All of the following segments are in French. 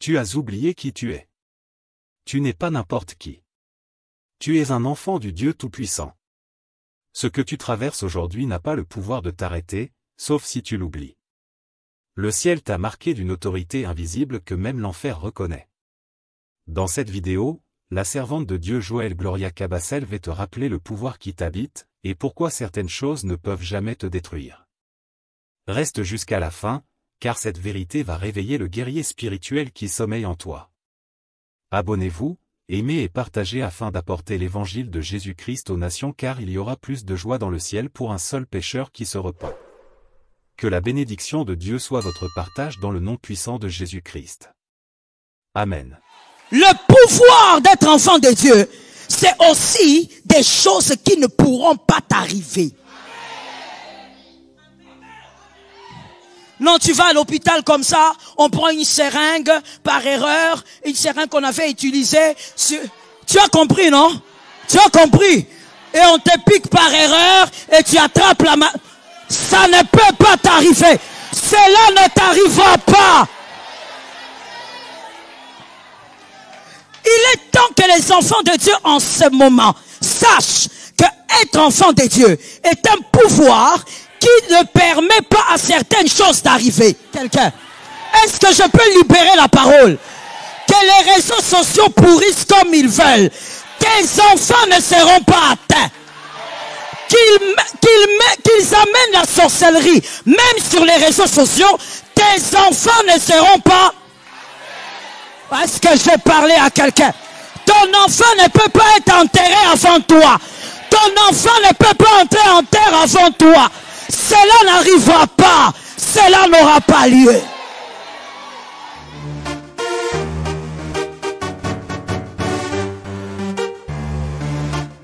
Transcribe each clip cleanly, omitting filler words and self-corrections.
Tu as oublié qui tu es. Tu n'es pas n'importe qui. Tu es un enfant du Dieu Tout-Puissant. Ce que tu traverses aujourd'hui n'a pas le pouvoir de t'arrêter, sauf si tu l'oublies. Le ciel t'a marqué d'une autorité invisible que même l'enfer reconnaît. Dans cette vidéo, la servante de Dieu Joël Gloria Cabassel va te rappeler le pouvoir qui t'habite, et pourquoi certaines choses ne peuvent jamais te détruire. Reste jusqu'à la fin, car cette vérité va réveiller le guerrier spirituel qui sommeille en toi. Abonnez-vous, aimez et partagez afin d'apporter l'évangile de Jésus-Christ aux nations, car il y aura plus de joie dans le ciel pour un seul pécheur qui se repent. Que la bénédiction de Dieu soit votre partage dans le nom puissant de Jésus-Christ. Amen. Le pouvoir d'être enfant de Dieu, c'est aussi des choses qui ne pourront pas t'arriver. Non, tu vas à l'hôpital comme ça, on prend une seringue par erreur, une seringue qu'on avait utilisée. Tu as compris, non? Tu as compris? Et on te pique par erreur et tu attrapes la main. Ça ne peut pas t'arriver. Cela ne t'arrivera pas. Il est temps que les enfants de Dieu en ce moment sachent que être enfant de Dieu est un pouvoir qui ne permet pas à certaines choses d'arriver. Quelqu'un, est-ce que je peux libérer la parole? Que les réseaux sociaux pourrissent comme ils veulent. Tes enfants ne seront pas atteints. Qu'ils amènent la sorcellerie, même sur les réseaux sociaux, tes enfants ne seront pas. Est-ce que je parlais à quelqu'un? Ton enfant ne peut pas être enterré avant toi. Ton enfant ne peut pas entrer en terre avant toi. Cela n'arrivera pas. Cela n'aura pas lieu.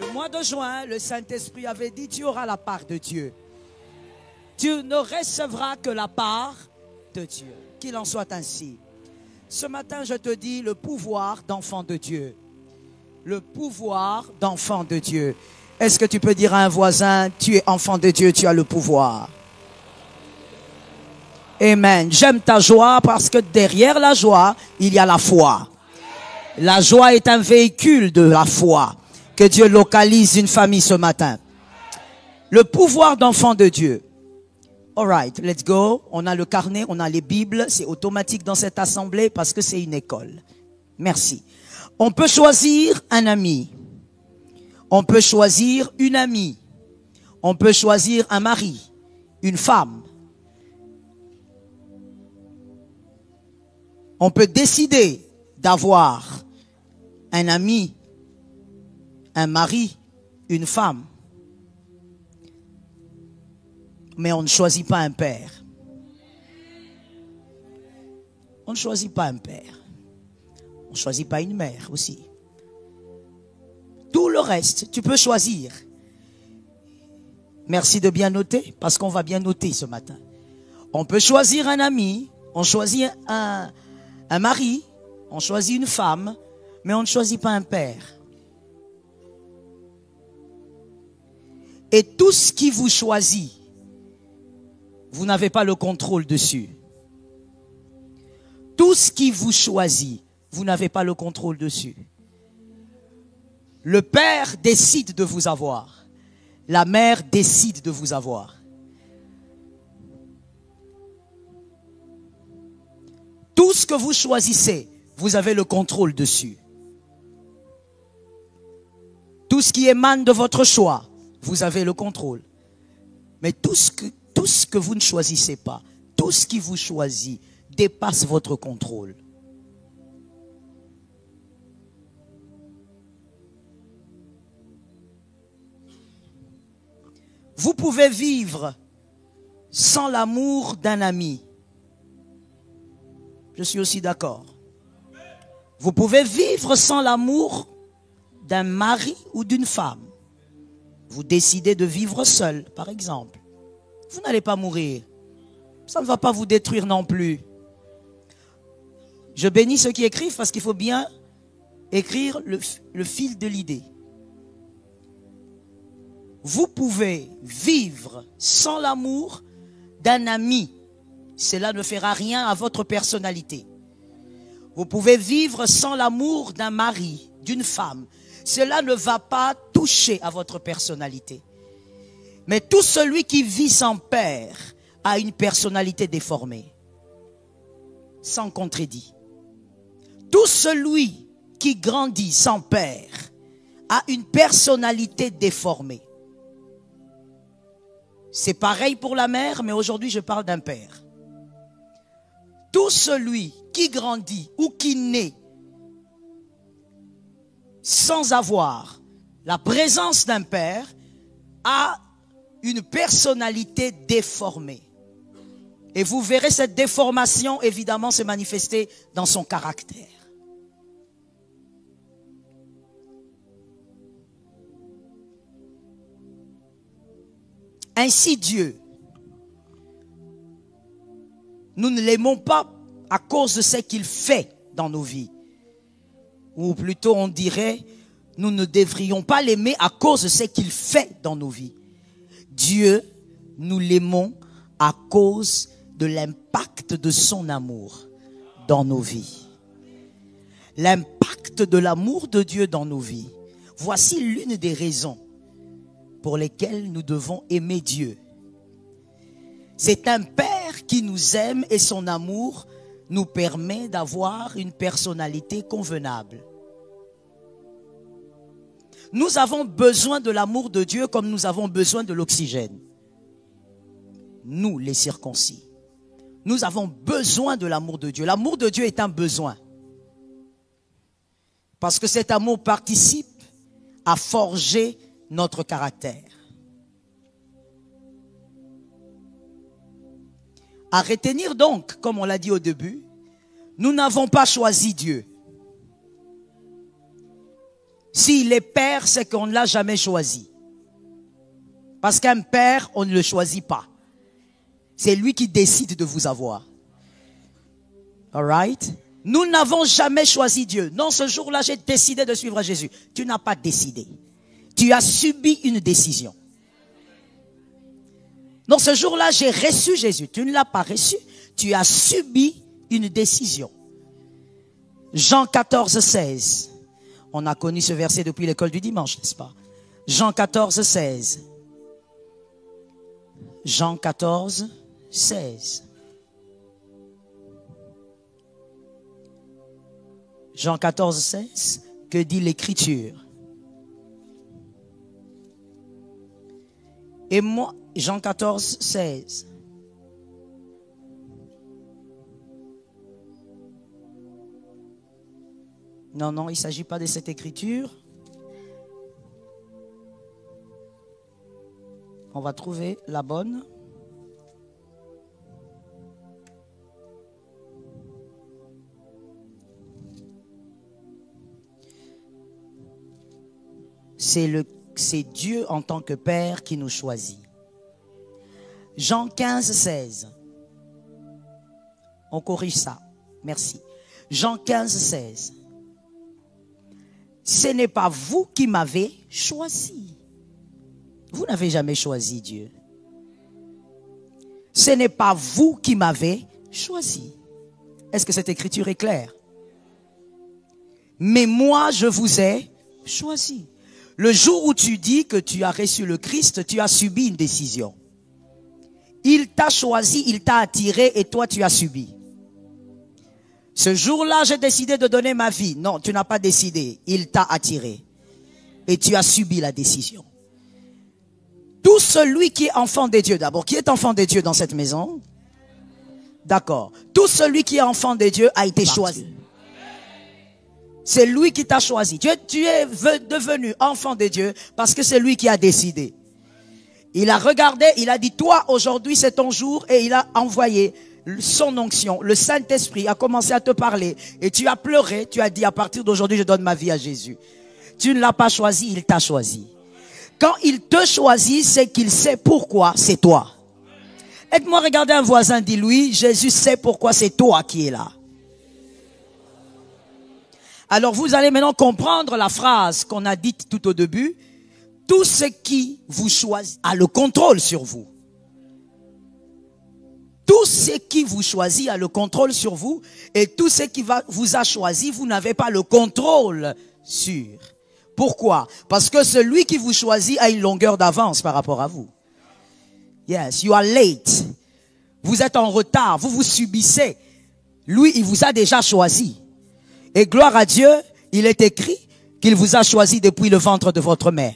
Le mois de juin, le Saint-Esprit avait dit, tu auras la part de Dieu. Tu ne recevras que la part de Dieu. Qu'il en soit ainsi. Ce matin, je te dis le pouvoir d'enfant de Dieu. Le pouvoir d'enfant de Dieu. Est-ce que tu peux dire à un voisin, tu es enfant de Dieu, tu as le pouvoir? Amen. J'aime ta joie parce que derrière la joie, il y a la foi. La joie est un véhicule de la foi. Que Dieu localise une famille ce matin. Le pouvoir d'enfant de Dieu. All right, let's go. On a le carnet, on a les Bibles. C'est automatique dans cette assemblée parce que c'est une école. Merci. On peut choisir un ami. On peut choisir une amie. On peut choisir un mari, une femme. On peut décider d'avoir un ami, un mari, une femme. Mais on ne choisit pas un père. On ne choisit pas un père. On ne choisit pas une mère aussi. Tout le reste, tu peux choisir. Merci de bien noter, parce qu'on va bien noter ce matin. On peut choisir un ami, on choisit un mari, on choisit une femme, mais on ne choisit pas un père. Et tout ce qui vous choisit, vous n'avez pas le contrôle dessus. Tout ce qui vous choisit, vous n'avez pas le contrôle dessus. Le père décide de vous avoir. La mère décide de vous avoir. Tout ce que vous choisissez, vous avez le contrôle dessus. Tout ce qui émane de votre choix, vous avez le contrôle. Mais tout ce que vous ne choisissez pas, tout ce qui vous choisit, dépasse votre contrôle. Vous pouvez vivre sans l'amour d'un ami. Je suis aussi d'accord. Vous pouvez vivre sans l'amour d'un mari ou d'une femme. Vous décidez de vivre seul, par exemple. Vous n'allez pas mourir. Ça ne va pas vous détruire non plus. Je bénis ceux qui écrivent parce qu'il faut bien écrire le fil de l'idée. Vous pouvez vivre sans l'amour d'un ami. Cela ne fera rien à votre personnalité. Vous pouvez vivre sans l'amour d'un mari, d'une femme. Cela ne va pas toucher à votre personnalité. Mais tout celui qui vit sans père a une personnalité déformée. Sans contredit. Tout celui qui grandit sans père a une personnalité déformée. C'est pareil pour la mère, mais aujourd'hui je parle d'un père. Tout celui qui grandit ou qui naît sans avoir la présence d'un père a une personnalité déformée. Et vous verrez cette déformation évidemment se manifester dans son caractère. Ainsi Dieu, nous ne l'aimons pas à cause de ce qu'il fait dans nos vies. Ou plutôt on dirait, nous ne devrions pas l'aimer à cause de ce qu'il fait dans nos vies. Dieu, nous l'aimons à cause de l'impact de son amour dans nos vies. L'impact de l'amour de Dieu dans nos vies. Voici l'une des raisons pour lesquelles nous devons aimer Dieu. C'est un Père qui nous aime et son amour nous permet d'avoir une personnalité convenable. Nous avons besoin de l'amour de Dieu comme nous avons besoin de l'oxygène. Nous, les circoncis. Nous avons besoin de l'amour de Dieu. L'amour de Dieu est un besoin. Parce que cet amour participe à forger notre caractère. À retenir donc, comme on l'a dit au début, nous n'avons pas choisi Dieu. S'il est père, c'est qu'on ne l'a jamais choisi. Parce qu'un père, on ne le choisit pas. C'est lui qui décide de vous avoir. All right? Nous n'avons jamais choisi Dieu. Non, ce jour-là, j'ai décidé de suivre Jésus. Tu n'as pas décidé. Tu as subi une décision. Non, ce jour-là, j'ai reçu Jésus. Tu ne l'as pas reçu. Tu as subi une décision. Jean 14, 16. On a connu ce verset depuis l'école du dimanche, n'est-ce pas? Jean 14, 16. Jean 14, 16. Jean 14, 16. Que dit l'Écriture? Et moi, Jean 14, 16. Non, non, il ne s'agit pas de cette écriture. On va trouver la bonne. C'est Dieu en tant que Père qui nous choisit. Jean 15, 16. On corrige ça. Merci. Jean 15, 16. Ce n'est pas vous qui m'avez choisi. Vous n'avez jamais choisi Dieu. Ce n'est pas vous qui m'avez choisi. Est-ce que cette écriture est claire? Mais moi, je vous ai choisi. Le jour où tu dis que tu as reçu le Christ, tu as subi une décision. Il t'a choisi, il t'a attiré et toi tu as subi. Ce jour-là, j'ai décidé de donner ma vie. Non, tu n'as pas décidé. Il t'a attiré. Et tu as subi la décision. Tout celui qui est enfant de Dieu, d'abord, qui est enfant de Dieu dans cette maison? D'accord. Tout celui qui est enfant de Dieu a été choisi. C'est lui qui t'a choisi. Tu es devenu enfant de Dieu parce que c'est lui qui a décidé. Il a regardé, il a dit, toi, aujourd'hui, c'est ton jour, et il a envoyé son onction. Le Saint-Esprit a commencé à te parler, et tu as pleuré, tu as dit, à partir d'aujourd'hui, je donne ma vie à Jésus. Tu ne l'as pas choisi, il t'a choisi. Quand il te choisit, c'est qu'il sait pourquoi c'est toi. Aide-moi à regarder un voisin, dis-lui, Jésus sait pourquoi c'est toi qui es là. Alors vous allez maintenant comprendre la phrase qu'on a dite tout au début. Tout ce qui vous choisit a le contrôle sur vous. Tout ce qui vous choisit a le contrôle sur vous, et tout ce qui vous a choisi, vous n'avez pas le contrôle sur. Pourquoi? Parce que celui qui vous choisit a une longueur d'avance par rapport à vous. Yes, you are late. Vous êtes en retard, vous subissez. Lui, il vous a déjà choisi. Et gloire à Dieu, il est écrit qu'il vous a choisi depuis le ventre de votre mère.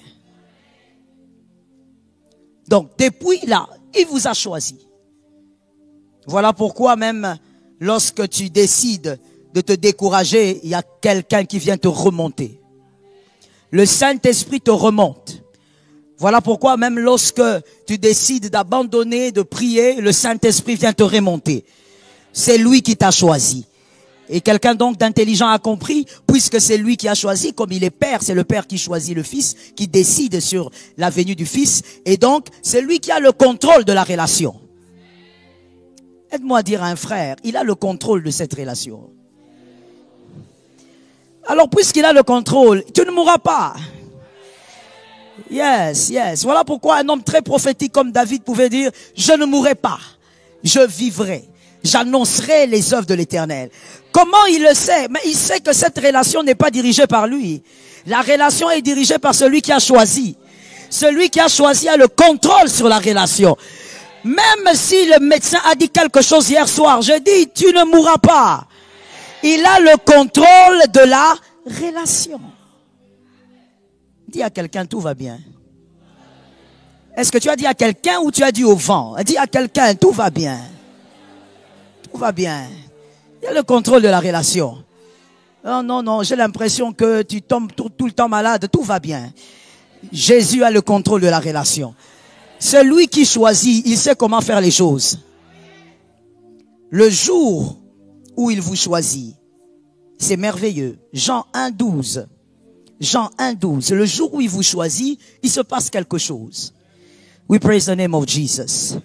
Donc, depuis là, il vous a choisi. Voilà pourquoi même lorsque tu décides de te décourager, il y a quelqu'un qui vient te remonter. Le Saint-Esprit te remonte. Voilà pourquoi même lorsque tu décides d'abandonner, de prier, le Saint-Esprit vient te remonter. C'est lui qui t'a choisi. Et quelqu'un donc d'intelligent a compris, puisque c'est lui qui a choisi, comme il est père, c'est le père qui choisit le fils, qui décide sur la venue du fils, et donc c'est lui qui a le contrôle de la relation. Aide-moi à dire à un frère, il a le contrôle de cette relation. Alors puisqu'il a le contrôle, tu ne mourras pas. Yes, yes. Voilà pourquoi un homme très prophétique comme David pouvait dire, je ne mourrai pas, je vivrai. J'annoncerai les œuvres de l'Éternel. Comment il le sait? Mais il sait que cette relation n'est pas dirigée par lui. La relation est dirigée par celui qui a choisi. Celui qui a choisi a le contrôle sur la relation. Même si le médecin a dit quelque chose hier soir, je dis, tu ne mourras pas. Il a le contrôle de la relation. Dis à quelqu'un, tout va bien. Est-ce que tu as dit à quelqu'un ou tu as dit au vent? Dis à quelqu'un, tout va bien. Tout va bien. Il y a le contrôle de la relation. Non, non, non, j'ai l'impression que tu tombes tout le temps malade. Tout va bien. Jésus a le contrôle de la relation. Celui qui choisit, il sait comment faire les choses. Le jour où il vous choisit, c'est merveilleux. Jean 1,12. Jean 1,12. Le jour où il vous choisit, il se passe quelque chose. We praise the name of Jesus.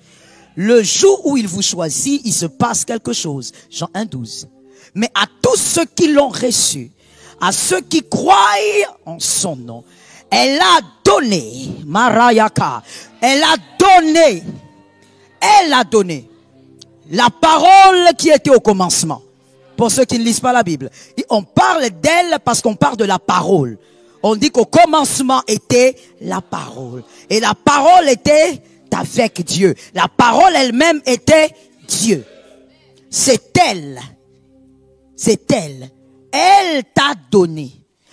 Le jour où il vous choisit, il se passe quelque chose. Jean 1,12. Mais à tous ceux qui l'ont reçu, à ceux qui croient en son nom, elle a donné, Marayaka, elle a donné la parole qui était au commencement. Pour ceux qui ne lisent pas la Bible, on parle d'elle parce qu'on parle de la parole. On dit qu'au commencement était la parole. Et la parole était avec Dieu. La parole elle-même était Dieu. C'est elle. C'est elle. Elle t'a donné.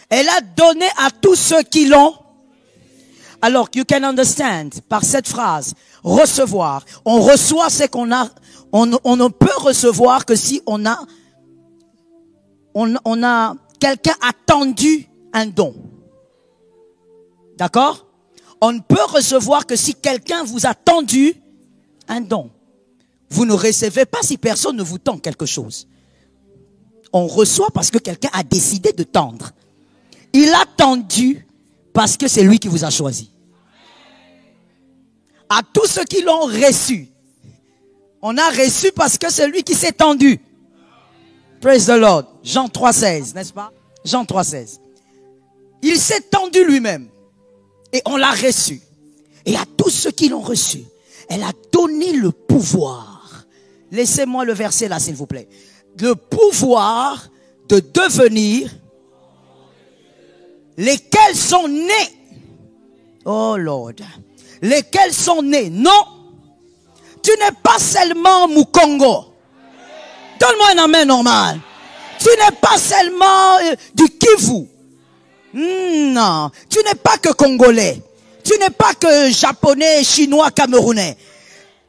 Elle a donné à tous ceux qui l'ont. Alors, you can understand, par cette phrase, recevoir. On reçoit ce qu'on a. On ne peut recevoir que si on a quelqu'un a tendu un don. D'accord? On ne peut recevoir que si quelqu'un vous a tendu un don. Vous ne recevez pas si personne ne vous tend quelque chose. On reçoit parce que quelqu'un a décidé de tendre. Il a tendu parce que c'est lui qui vous a choisi. À tous ceux qui l'ont reçu, on a reçu parce que c'est lui qui s'est tendu. Praise the Lord. Jean 3,16, n'est-ce pas? Jean 3,16. Il s'est tendu lui-même. Et on l'a reçu. Et à tous ceux qui l'ont reçu, elle a donné le pouvoir. Laissez-moi le verset là, s'il vous plaît. Le pouvoir de devenir lesquels sont nés. Oh Lord. Lesquels sont nés. Non. Tu n'es pas seulement Mukongo. Donne-moi un amen normal. Tu n'es pas seulement du Kivu. Non. Tu n'es pas que Congolais. Tu n'es pas que Japonais, Chinois, Camerounais.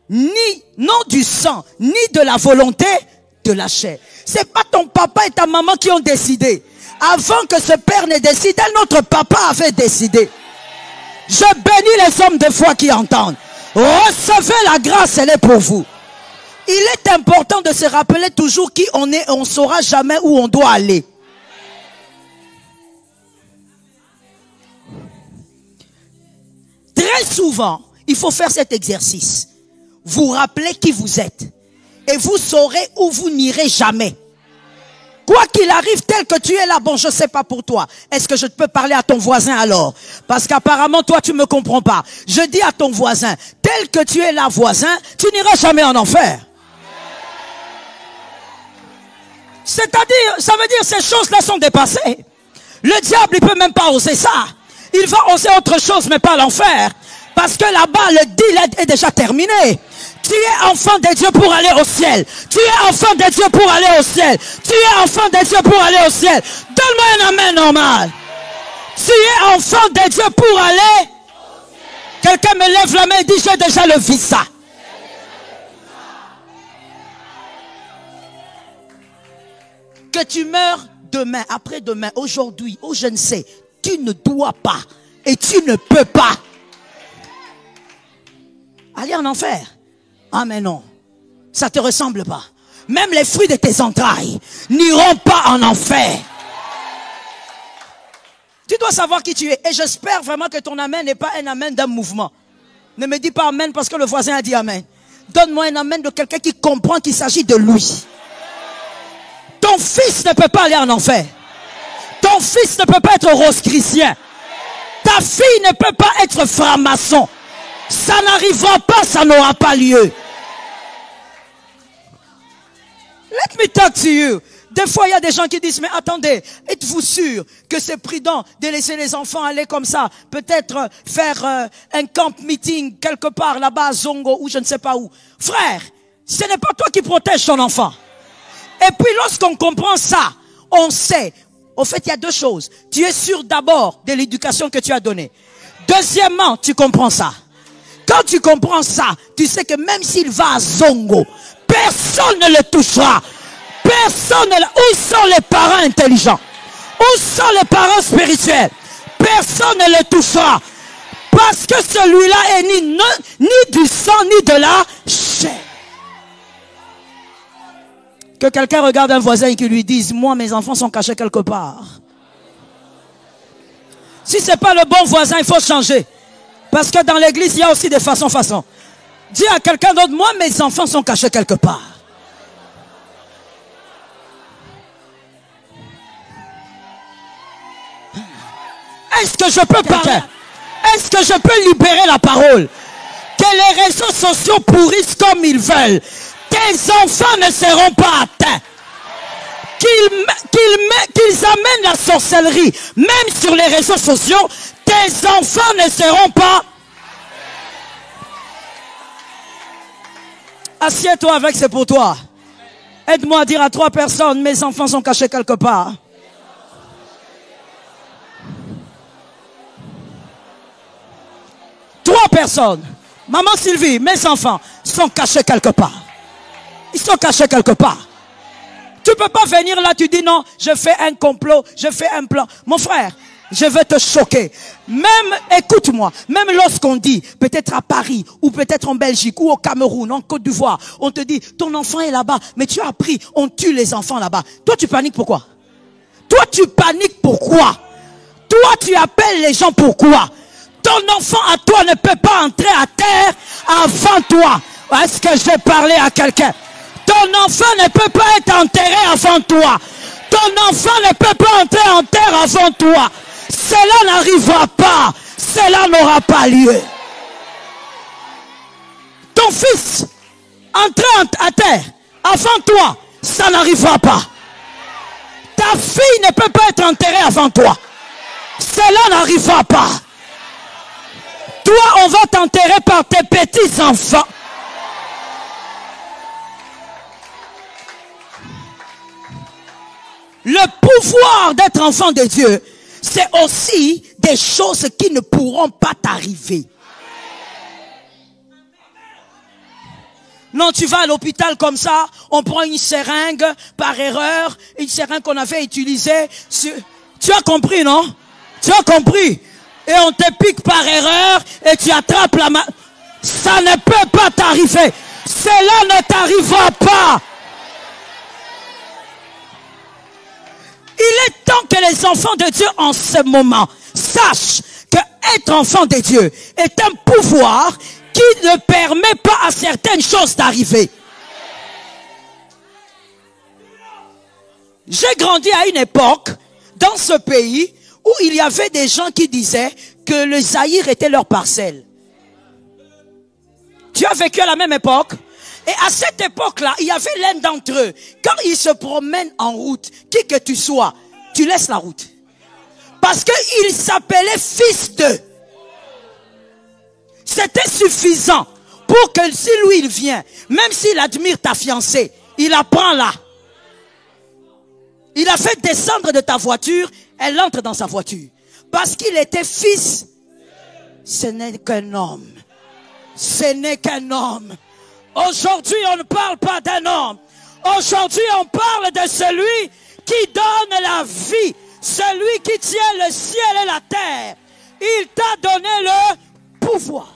Non du sang, ni de la volonté de la chair. C'est pas ton papa et ta maman qui ont décidé. Avant que ce père ne décide, notre papa avait décidé. Je bénis les hommes de foi qui entendent. Recevez la grâce, elle est pour vous. Il est important de se rappeler toujours qui on est et on ne saura jamais où on doit aller. Très souvent, il faut faire cet exercice. Vous rappelez qui vous êtes. Et vous saurez où vous n'irez jamais. Quoi qu'il arrive, tel que tu es là, bon, je ne sais pas pour toi. Est-ce que je peux parler à ton voisin alors? Parce qu'apparemment, toi, tu ne me comprends pas. Je dis à ton voisin, tel que tu es là, voisin, tu n'iras jamais en enfer. C'est-à-dire, ça veut dire ces choses-là sont dépassées. Le diable, il peut même pas oser ça. Il va oser autre chose, mais pas l'enfer. Parce que là-bas, le deal est déjà terminé. Tu es enfant de Dieu pour aller au ciel. Tu es enfant de Dieu pour aller au ciel. Tu es enfant de Dieu pour aller au ciel. Donne-moi un amen normal. Tu es enfant de Dieu pour aller. Quelqu'un me lève la main et dit, j'ai déjà le visa. Que tu meurs demain, après-demain, aujourd'hui, ou je ne sais, tu ne dois pas et tu ne peux pas aller en enfer. Ah mais non, ça te ressemble pas. Même les fruits de tes entrailles n'iront pas en enfer. Tu dois savoir qui tu es. Et j'espère vraiment que ton amen n'est pas un amen d'un mouvement. Ne me dis pas amen parce que le voisin a dit amen. Donne-moi un amen de quelqu'un qui comprend qu'il s'agit de lui. Ton fils ne peut pas aller en enfer. Ton fils ne peut pas être rose-chrétien. Ta fille ne peut pas être franc-maçon. Ça n'arrivera pas, ça n'aura pas lieu. Let me talk to you. Des fois, il y a des gens qui disent, mais attendez, êtes-vous sûr que c'est prudent de laisser les enfants aller comme ça? Peut-être faire un camp meeting quelque part là-bas à Zongo ou je ne sais pas où. Frère, ce n'est pas toi qui protèges ton enfant. Et puis lorsqu'on comprend ça, on sait. Au fait, il y a deux choses. Tu es sûr d'abord de l'éducation que tu as donnée. Deuxièmement, tu comprends ça. Quand tu comprends ça, tu sais que même s'il va à Zongo, personne ne le touchera. Personne ne le... Où sont les parents intelligents? Où sont les parents spirituels? Personne ne le touchera. Parce que celui-là est ni du sang, ni de la chair. Que quelqu'un regarde un voisin et qu'il lui dise, moi mes enfants sont cachés quelque part. Si ce n'est pas le bon voisin, il faut changer. Parce que dans l'église, il y a aussi des façons. Dis à quelqu'un d'autre, moi mes enfants sont cachés quelque part. Est-ce que je peux parler? Est-ce que je peux libérer la parole? Que les réseaux sociaux pourrissent comme ils veulent. Tes enfants ne seront pas atteints. Qu'ils amènent la sorcellerie, même sur les réseaux sociaux, tes enfants ne seront pas. Assieds-toi avec, c'est pour toi. Aide-moi à dire à 3 personnes, mes enfants sont cachés quelque part. Trois personnes. Maman Sylvie, mes enfants sont cachés quelque part. Ils sont cachés quelque part. Tu peux pas venir là, tu dis non, je fais un complot, je fais un plan. Mon frère, je vais te choquer. Même, écoute-moi, même lorsqu'on dit, peut-être à Paris, ou peut-être en Belgique, ou au Cameroun, en Côte d'Ivoire, on te dit, ton enfant est là-bas, mais tu as appris, on tue les enfants là-bas. Toi, tu paniques pourquoi? Toi, tu paniques pourquoi? Toi, tu appelles les gens pourquoi? Ton enfant à toi ne peut pas entrer à terre avant toi. Est-ce que j'ai parlé à quelqu'un? Ton enfant ne peut pas être enterré avant toi. Ton enfant ne peut pas entrer en terre avant toi. Cela n'arrivera pas. Cela n'aura pas lieu. Ton fils entrer à terre avant toi, ça n'arrivera pas. Ta fille ne peut pas être enterrée avant toi. Cela n'arrivera pas. Toi, on va t'enterrer par tes petits-enfants. Le pouvoir d'être enfant de Dieu, c'est aussi des choses qui ne pourront pas t'arriver. Non, tu vas à l'hôpital comme ça, on prend une seringue par erreur, une seringue qu'on avait utilisée. Tu as compris, non? Tu as compris? Et on te pique par erreur et tu attrapes la main. Ça ne peut pas t'arriver. Cela ne t'arrivera pas. Il est temps que les enfants de Dieu en ce moment sachent que être enfant de Dieu est un pouvoir qui ne permet pas à certaines choses d'arriver. J'ai grandi à une époque dans ce pays où il y avait des gens qui disaient que le Zaïre était leur parcelle. Tu as vécu à la même époque? Et à cette époque-là, il y avait l'un d'entre eux. Quand ils se promènent en route, qui que tu sois, tu laisses la route. Parce qu'il s'appelait fils d'eux. C'était suffisant pour que si lui il vient, même s'il admire ta fiancée, il la prend là. Il a fait descendre de ta voiture, elle entre dans sa voiture. Parce qu'il était fils. Ce n'est qu'un homme. Ce n'est qu'un homme. Aujourd'hui, on ne parle pas d'un homme. Aujourd'hui, on parle de celui qui donne la vie. Celui qui tient le ciel et la terre. Il t'a donné le pouvoir.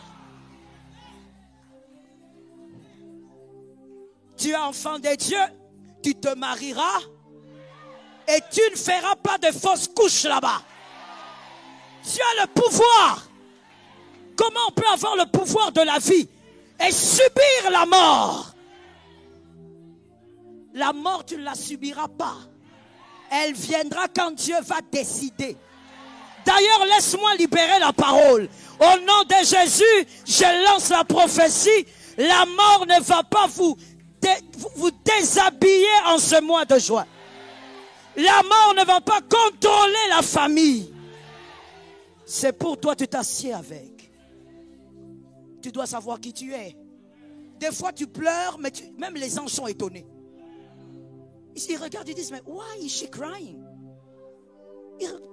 Tu es enfant de Dieu. Tu te marieras. Et tu ne feras pas de fausses couches là-bas. Tu as le pouvoir. Comment on peut avoir le pouvoir de la vie et subir la mort? La mort, tu ne la subiras pas. Elle viendra quand Dieu va décider. D'ailleurs, laisse-moi libérer la parole. Au nom de Jésus, je lance la prophétie. La mort ne va pas vous déshabiller en ce mois de juin. La mort ne va pas contrôler la famille. C'est pour toi, tu t'assieds avec. Tu dois savoir qui tu es. Des fois, tu pleures, mais même les anges sont étonnés. Ils regardent, ils disent, mais why is she crying?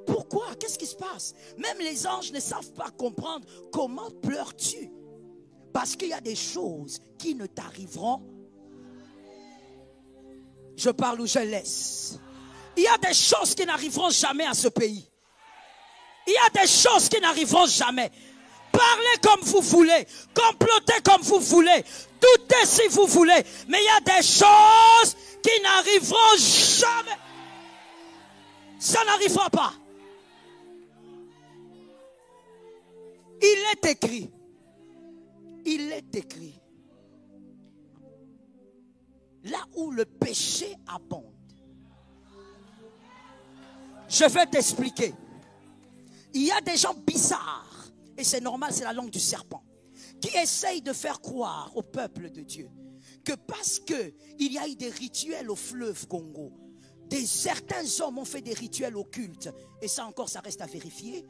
Pourquoi? Qu'est-ce qui se passe? Même les anges ne savent pas comprendre comment pleures-tu. Parce qu'il y a des choses qui ne t'arriveront. Je parle ou je laisse. Il y a des choses qui n'arriveront jamais à ce pays. Il y a des choses qui n'arriveront jamais. Parlez comme vous voulez. Complotez comme vous voulez. Doutez si vous voulez. Mais il y a des choses qui n'arriveront jamais. Ça n'arrivera pas. Il est écrit. Il est écrit. Là où le péché abonde. Je vais t'expliquer. Il y a des gens bizarres, et c'est normal, c'est la langue du serpent, qui essayent de faire croire au peuple de Dieu que parce qu'il y a eu des rituels au fleuve Congo, certains hommes ont fait des rituels occultes, et ça encore, ça reste à vérifier,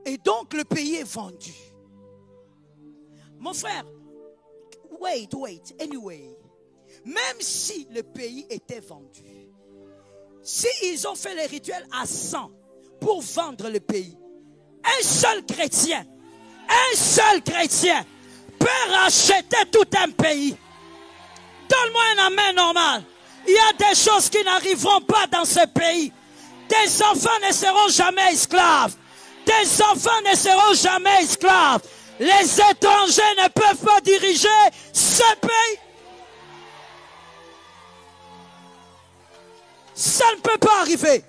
et donc le pays est vendu. Mon frère, wait, anyway, même si le pays était vendu, s'ils ont fait les rituels à 100 pour vendre le pays, un seul chrétien peut racheter tout un pays. Donne-moi un amen normal. Il y a des choses qui n'arriveront pas dans ce pays. Tes enfants ne seront jamais esclaves. Tes enfants ne seront jamais esclaves. Les étrangers ne peuvent pas diriger ce pays. Ça ne peut pas arriver.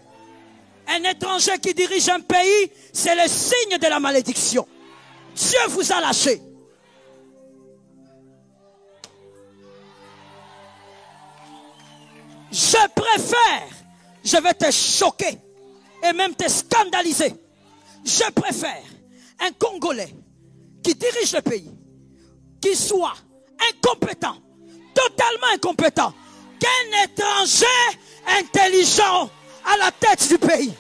Un étranger qui dirige un pays, c'est le signe de la malédiction. Dieu vous a lâché. Je préfère, je vais te choquer et même te scandaliser. Je préfère un Congolais qui dirige le pays, qui soit incompétent, totalement incompétent, qu'un étranger intelligent à la tête du pays.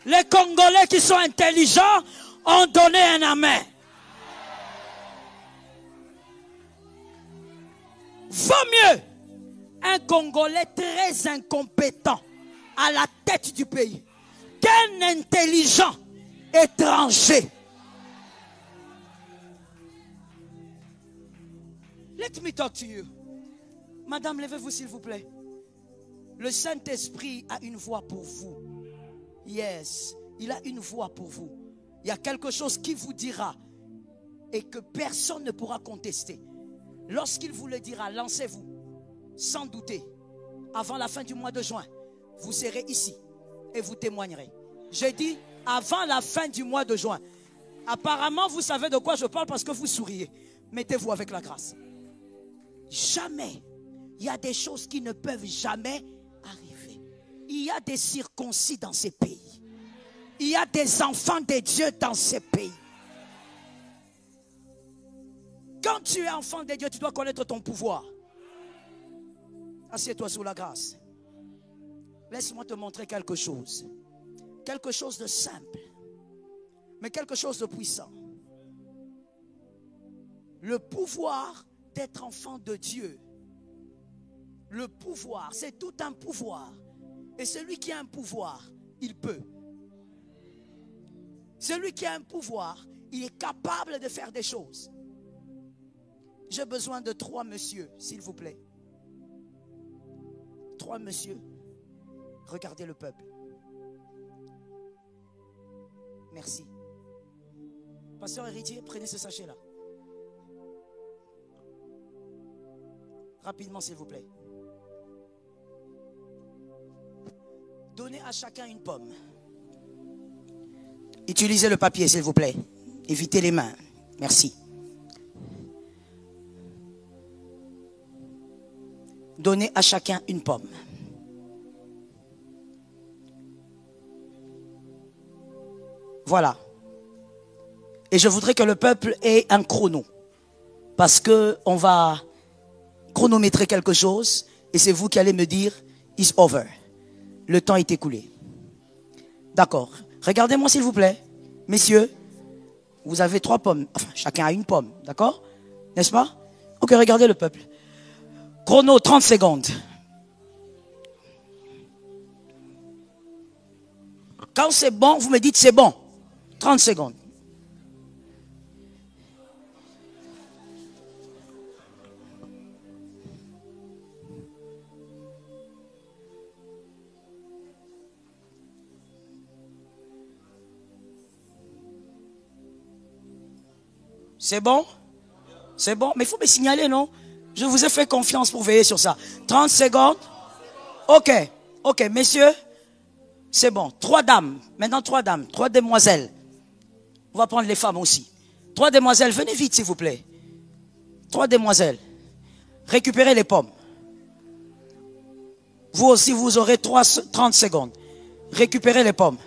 Les Congolais qui sont intelligents ont donné un amen. Vaut mieux un Congolais très incompétent à la tête du pays qu'un intelligent étranger. Let me talk to you. Madame, levez-vous s'il vous plaît. Le Saint-Esprit a une voix pour vous. Yes, il a une voix pour vous. Il y a quelque chose qui vous dira et que personne ne pourra contester. Lorsqu'il vous le dira, lancez-vous, sans douter. Avant la fin du mois de juin, vous serez ici et vous témoignerez. J'ai dit, avant la fin du mois de juin. Apparemment, vous savez de quoi je parle parce que vous souriez. Mettez-vous avec la grâce. Jamais, il y a des choses qui ne peuvent jamais arriver. Il y a des circoncis dans ces pays. Il y a des enfants de Dieu dans ces pays. Quand tu es enfant de Dieu, tu dois connaître ton pouvoir. Assieds-toi sous la grâce. Laisse-moi te montrer quelque chose. Quelque chose de simple, mais quelque chose de puissant. Le pouvoir d'être enfant de Dieu. Le pouvoir, c'est tout un pouvoir. Et celui qui a un pouvoir, il peut. Celui qui a un pouvoir, il est capable de faire des choses. J'ai besoin de 3 messieurs, s'il vous plaît. 3 messieurs. Regardez le peuple. Merci. Pasteur Héritier, prenez ce sachet-là. Rapidement, s'il vous plaît. Donnez à chacun une pomme. Utilisez le papier, s'il vous plaît. Évitez les mains. Merci. Donnez à chacun une pomme. Voilà. Et je voudrais que le peuple ait un chrono. Parce qu'on va chronométrer quelque chose. Et c'est vous qui allez me dire, it's over. Le temps est écoulé. D'accord. Regardez-moi s'il vous plaît. Messieurs, vous avez 3 pommes. Enfin, chacun a une pomme. D'accord? N'est-ce pas? Ok, regardez le peuple. Chrono, 30 secondes. Quand c'est bon, vous me dites c'est bon. 30 secondes. C'est bon? C'est bon? Mais il faut me signaler, non? Je vous ai fait confiance pour veiller sur ça. 30 secondes. Ok. Ok, messieurs. C'est bon. 3 dames. Maintenant 3 dames. 3 demoiselles. On va prendre les femmes aussi. 3 demoiselles. Venez vite, s'il vous plaît. 3 demoiselles. Récupérez les pommes. Vous aussi, vous aurez 30 secondes. Récupérez les pommes.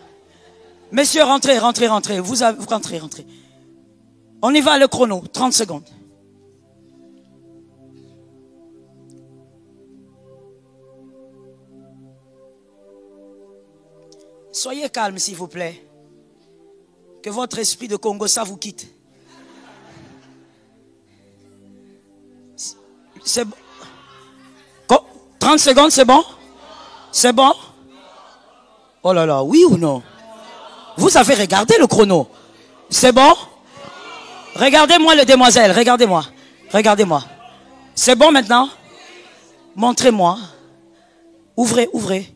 Messieurs, rentrez, rentrez, rentrez. Vous rentrez, rentrez. On y va, le chrono. 30 secondes. Soyez calme, s'il vous plaît. Que votre esprit de Congo, ça vous quitte. C'est bon. 30 secondes, c'est bon? C'est bon? Oh là là, oui ou non? Vous avez regardé le chrono. C'est bon? Regardez-moi les demoiselles, regardez-moi. Regardez-moi. C'est bon maintenant? Montrez-moi. Ouvrez, ouvrez.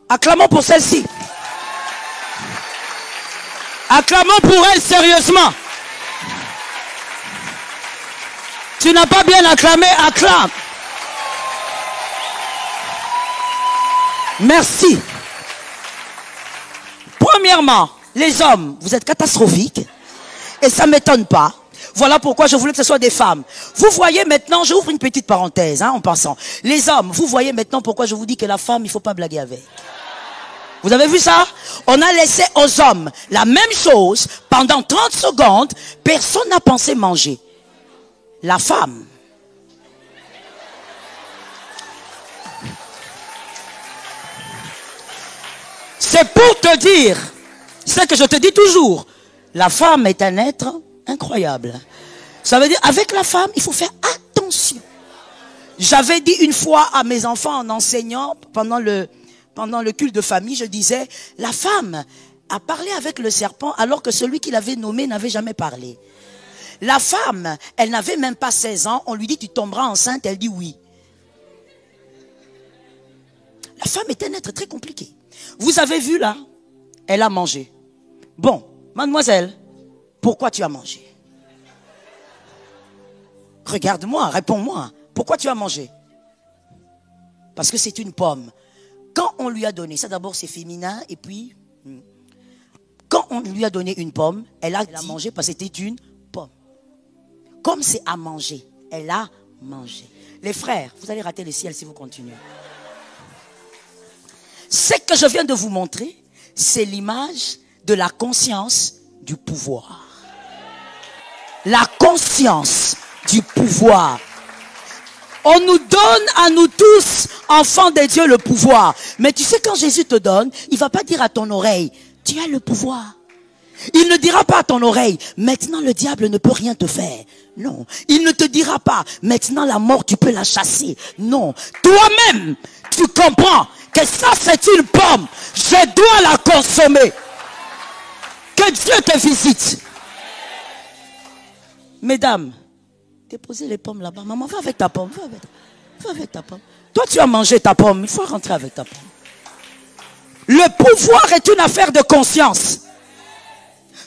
Acclamons pour celle-ci. Acclamons pour elle sérieusement. Tu n'as pas bien acclamé, acclame. Merci. Premièrement, les hommes, vous êtes catastrophiques. Et ça ne m'étonne pas. Voilà pourquoi je voulais que ce soit des femmes. Vous voyez maintenant, j'ouvre une petite parenthèse en passant. Les hommes, vous voyez maintenant pourquoi je vous dis que la femme, il ne faut pas blaguer avec. Vous avez vu ça? On a laissé aux hommes la même chose pendant 30 secondes. Personne n'a pensé manger. La femme. C'est pour te dire, c'est que je te dis toujours, la femme est un être incroyable. Ça veut dire, avec la femme, il faut faire attention. J'avais dit une fois à mes enfants en enseignant pendant le culte de famille, je disais, la femme a parlé avec le serpent alors que celui qui l'avait nommé n'avait jamais parlé. La femme, elle n'avait même pas 16 ans, on lui dit tu tomberas enceinte, elle dit oui. La femme est un être très compliqué. Vous avez vu là, elle a mangé. Bon, mademoiselle, pourquoi tu as mangé? Regarde-moi, réponds-moi. Pourquoi tu as mangé? Parce que c'est une pomme. Quand on lui a donné, ça d'abord c'est féminin, et puis, quand on lui a donné une pomme, elle a mangé parce que c'était une pomme. Comme c'est à manger, elle a mangé. Les frères, vous allez rater le ciel si vous continuez. Ce que je viens de vous montrer, c'est l'image de la conscience du pouvoir. La conscience du pouvoir. On nous donne à nous tous, enfants de Dieu, le pouvoir. Mais tu sais, quand Jésus te donne, il va pas dire à ton oreille, tu as le pouvoir. Il ne dira pas à ton oreille, maintenant le diable ne peut rien te faire. Non. Il ne te dira pas, maintenant la mort tu peux la chasser. Non. Toi-même, tu comprends que ça c'est une pomme. Je dois la consommer. Que Dieu te visite. Mesdames, déposez les pommes là-bas. Maman, va avec ta pomme. Va avec ta pomme. Toi, tu as mangé ta pomme. Il faut rentrer avec ta pomme. Le pouvoir est une affaire de conscience.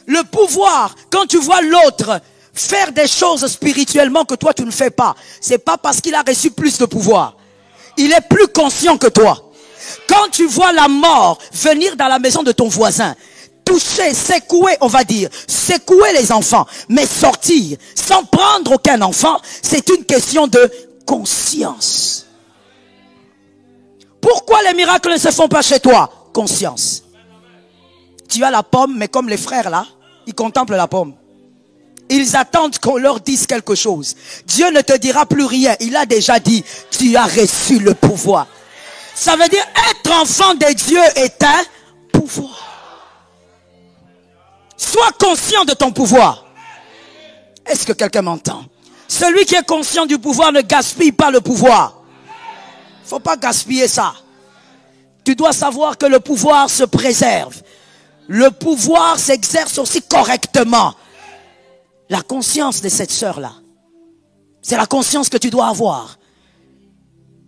Le pouvoir, quand tu vois l'autre faire des choses spirituellement que toi tu ne fais pas, c'est pas parce qu'il a reçu plus de pouvoir. Il est plus conscient que toi. Quand tu vois la mort venir dans la maison de ton voisin, toucher, secouer, on va dire, secouer les enfants, mais sortir sans prendre aucun enfant, c'est une question de conscience. Pourquoi les miracles ne se font pas chez toi? Conscience. Tu as la pomme, mais comme les frères là, ils contemplent la pomme. Ils attendent qu'on leur dise quelque chose. Dieu ne te dira plus rien. Il a déjà dit, tu as reçu le pouvoir. Ça veut dire être enfant de Dieu est un pouvoir. Sois conscient de ton pouvoir. Est-ce que quelqu'un m'entend? Celui qui est conscient du pouvoir ne gaspille pas le pouvoir. Il ne faut pas gaspiller ça. Tu dois savoir que le pouvoir se préserve. Le pouvoir s'exerce aussi correctement. La conscience de cette sœur-là, c'est la conscience que tu dois avoir.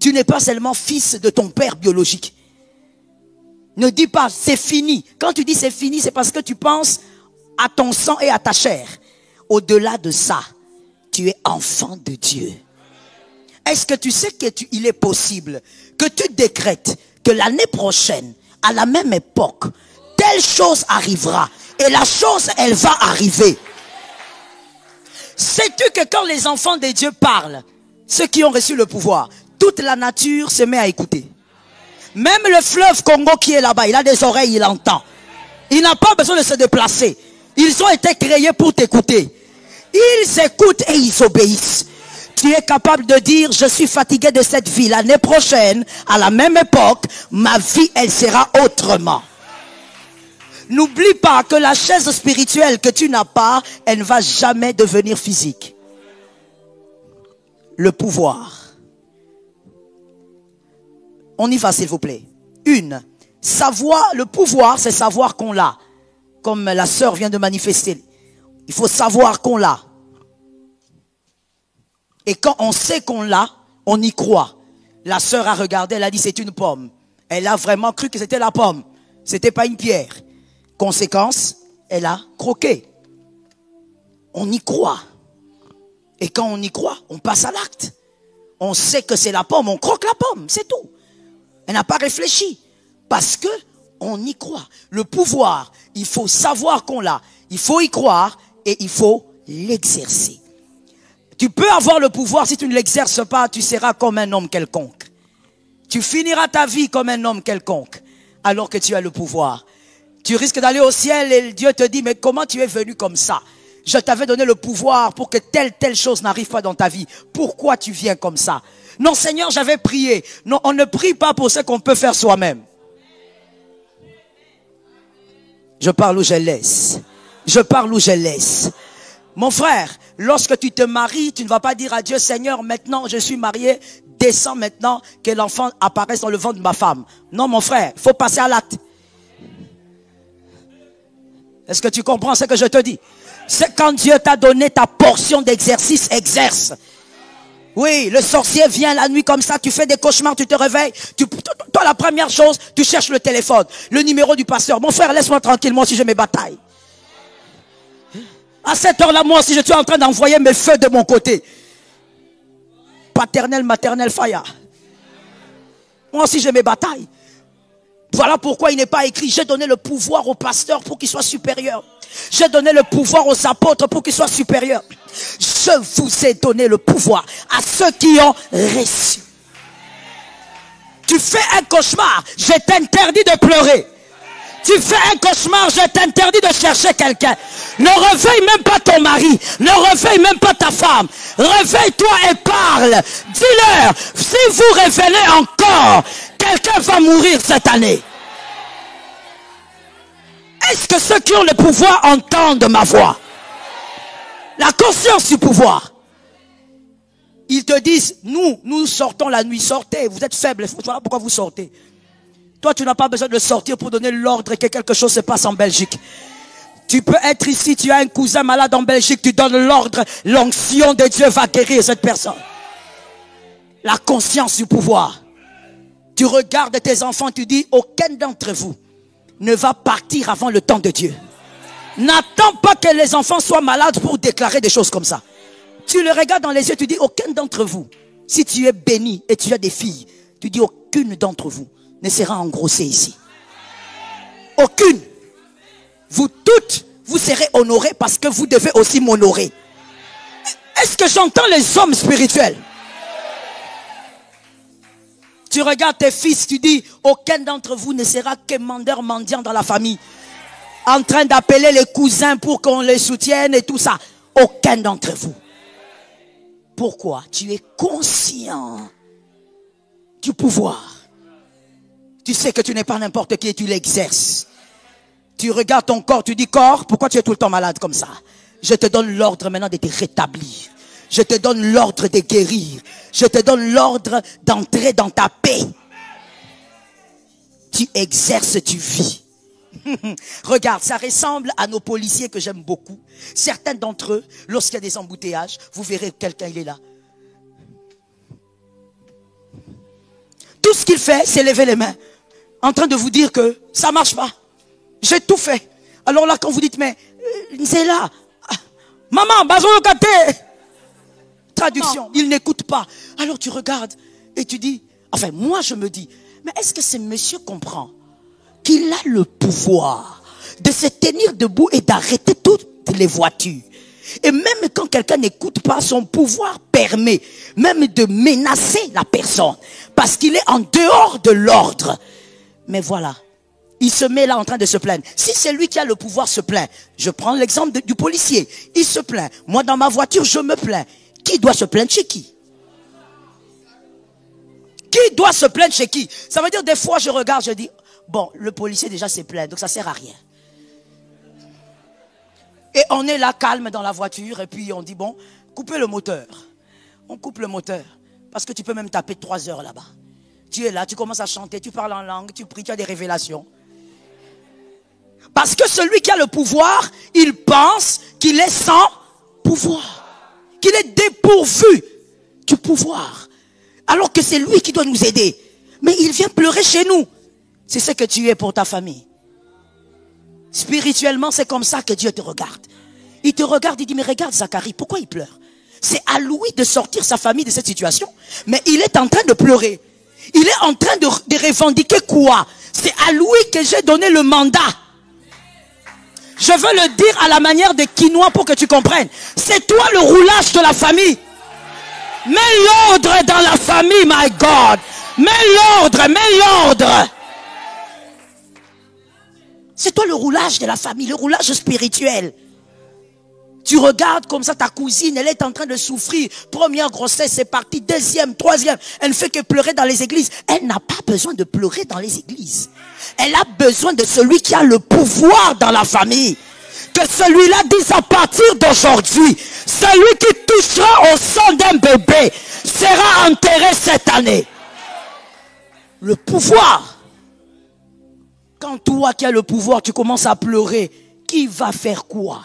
Tu n'es pas seulement fils de ton père biologique. Ne dis pas c'est fini. Quand tu dis c'est fini, c'est parce que tu penses à ton sang et à ta chair. Au-delà de ça, tu es enfant de Dieu. Est-ce que tu sais qu'il est possible que tu décrètes que l'année prochaine, à la même époque, telle chose arrivera et la chose, elle va arriver? Sais-tu que quand les enfants de Dieu parlent, ceux qui ont reçu le pouvoir, toute la nature se met à écouter. Même le fleuve Congo qui est là-bas, il a des oreilles, il entend. Il n'a pas besoin de se déplacer. Ils ont été créés pour t'écouter. Ils écoutent et ils obéissent. Tu es capable de dire, je suis fatigué de cette vie. L'année prochaine, à la même époque, ma vie, elle sera autrement. N'oublie pas que la chaise spirituelle que tu n'as pas, elle ne va jamais devenir physique. Le pouvoir. On y va, s'il vous plaît. Savoir, le pouvoir, c'est savoir qu'on l'a. Comme la sœur vient de manifester. Il faut savoir qu'on l'a. Et quand on sait qu'on l'a, on y croit. La sœur a regardé, elle a dit c'est une pomme. Elle a vraiment cru que c'était la pomme. C'était pas une pierre. Conséquence, elle a croqué. On y croit. Et quand on y croit, on passe à l'acte. On sait que c'est la pomme, on croque la pomme, c'est tout. Elle n'a pas réfléchi. Parce que on y croit. Le pouvoir, il faut savoir qu'on l'a. Il faut y croire et il faut l'exercer. Tu peux avoir le pouvoir, si tu ne l'exerces pas, tu seras comme un homme quelconque. Tu finiras ta vie comme un homme quelconque, alors que tu as le pouvoir. Tu risques d'aller au ciel et Dieu te dit, mais comment tu es venu comme ça? Je t'avais donné le pouvoir pour que telle chose n'arrive pas dans ta vie. Pourquoi tu viens comme ça? Non, Seigneur, j'avais prié. Non, on ne prie pas pour ce qu'on peut faire soi-même. Je parle où je laisse. Je parle où je laisse. Mon frère, lorsque tu te maries, tu ne vas pas dire à Dieu, Seigneur, maintenant je suis marié, descends maintenant que l'enfant apparaisse dans le ventre de ma femme. Non, mon frère, il faut passer à l'acte. Est-ce que tu comprends ce que je te dis? C'est quand Dieu t'a donné ta portion d'exercice, exerce. Oui, le sorcier vient la nuit comme ça, tu fais des cauchemars, tu te réveilles. Toi, la première chose, tu cherches le téléphone, le numéro du pasteur. Mon frère, laisse-moi tranquillement si j'ai mes batailles. À cette heure-là, moi, si je suis en train d'envoyer mes feux de mon côté. Paternel, maternel, faya. Moi aussi, j'ai mes batailles. Voilà pourquoi il n'est pas écrit, j'ai donné le pouvoir au pasteur pour qu'il soit supérieur. J'ai donné le pouvoir aux apôtres pour qu'ils soient supérieurs. Je vous ai donné le pouvoir à ceux qui ont reçu. Tu fais un cauchemar, je t'interdis de pleurer. Tu fais un cauchemar, je t'interdis de chercher quelqu'un. Ne réveille même pas ton mari. Ne réveille même pas ta femme. Réveille-toi et parle. Dis-leur, si vous révélez encore, quelqu'un va mourir cette année. Est-ce que ceux qui ont le pouvoir entendent ma voix? La conscience du pouvoir. Ils te disent, nous sortons la nuit, sortez, vous êtes faibles, voilà pourquoi vous sortez. Toi, tu n'as pas besoin de sortir pour donner l'ordre que quelque chose se passe en Belgique. Tu peux être ici, tu as un cousin malade en Belgique, tu donnes l'ordre, l'onction de Dieu va guérir cette personne. La conscience du pouvoir. Tu regardes tes enfants, tu dis, aucun d'entre vous ne va partir avant le temps de Dieu. N'attends pas que les enfants soient malades pour déclarer des choses comme ça. Tu les regardes dans les yeux, tu dis, aucun d'entre vous, si tu es béni et tu as des filles, tu dis, aucune d'entre vous ne sera engrossée ici. Aucune. Vous toutes, vous serez honorées parce que vous devez aussi m'honorer. Est-ce que j'entends les hommes spirituels? Tu regardes tes fils, tu dis, aucun d'entre vous ne sera quémandeur mendiant dans la famille. En train d'appeler les cousins pour qu'on les soutienne et tout ça. Aucun d'entre vous. Pourquoi? Tu es conscient du pouvoir. Tu sais que tu n'es pas n'importe qui et tu l'exerces. Tu regardes ton corps, tu dis, corps, pourquoi tu es tout le temps malade comme ça? Je te donne l'ordre maintenant de te rétablir. Je te donne l'ordre de guérir. Je te donne l'ordre d'entrer dans ta paix. Tu exerces, tu vis. Regarde, ça ressemble à nos policiers que j'aime beaucoup. Certains d'entre eux, lorsqu'il y a des embouteillages, vous verrez quelqu'un, il est là. Tout ce qu'il fait, c'est lever les mains, en train de vous dire que ça marche pas. J'ai tout fait. Alors là, quand vous dites, mais c'est là. Maman, bazo kate. Traduction, il n'écoute pas. Alors tu regardes et tu dis, enfin moi je me dis, mais est-ce que ce monsieur comprend qu'il a le pouvoir de se tenir debout et d'arrêter toutes les voitures? Et même quand quelqu'un n'écoute pas, son pouvoir permet même de menacer la personne parce qu'il est en dehors de l'ordre. Mais voilà, il se met là en train de se plaindre. Si c'est lui qui a le pouvoir se plaint, je prends l'exemple du policier, il se plaint. Moi dans ma voiture, je me plains. Qui doit se plaindre chez qui? Qui doit se plaindre chez qui? Ça veut dire des fois je regarde, je dis, bon, le policier déjà s'est plaint, donc ça sert à rien. Et on est là calme dans la voiture et puis on dit, bon, coupez le moteur. On coupe le moteur parce que tu peux même taper 3 heures là-bas. Tu es là, tu commences à chanter, tu parles en langue, tu pries, tu as des révélations. Parce que celui qui a le pouvoir, il pense qu'il est sans pouvoir. Qu'il est dépourvu du pouvoir. Alors que c'est lui qui doit nous aider. Mais il vient pleurer chez nous. C'est ce que tu es pour ta famille. Spirituellement, c'est comme ça que Dieu te regarde. Il te regarde, il dit, mais regarde Zacharie, pourquoi il pleure? C'est à lui de sortir sa famille de cette situation. Mais il est en train de pleurer. Il est en train de revendiquer quoi? C'est à lui que j'ai donné le mandat. Je veux le dire à la manière de quinoa pour que tu comprennes. C'est toi le roulage de la famille. Mets l'ordre dans la famille, my God. Mets l'ordre, mets l'ordre. C'est toi le roulage de la famille, le roulage spirituel. Tu regardes comme ça ta cousine, elle est en train de souffrir. Première grossesse, c'est parti. Deuxième, troisième. Elle ne fait que pleurer dans les églises. Elle n'a pas besoin de pleurer dans les églises. Elle a besoin de celui qui a le pouvoir dans la famille. Que celui-là dise à partir d'aujourd'hui, celui qui touchera au sang d'un bébé sera enterré cette année. Le pouvoir. Quand toi qui as le pouvoir, tu commences à pleurer, qui va faire quoi?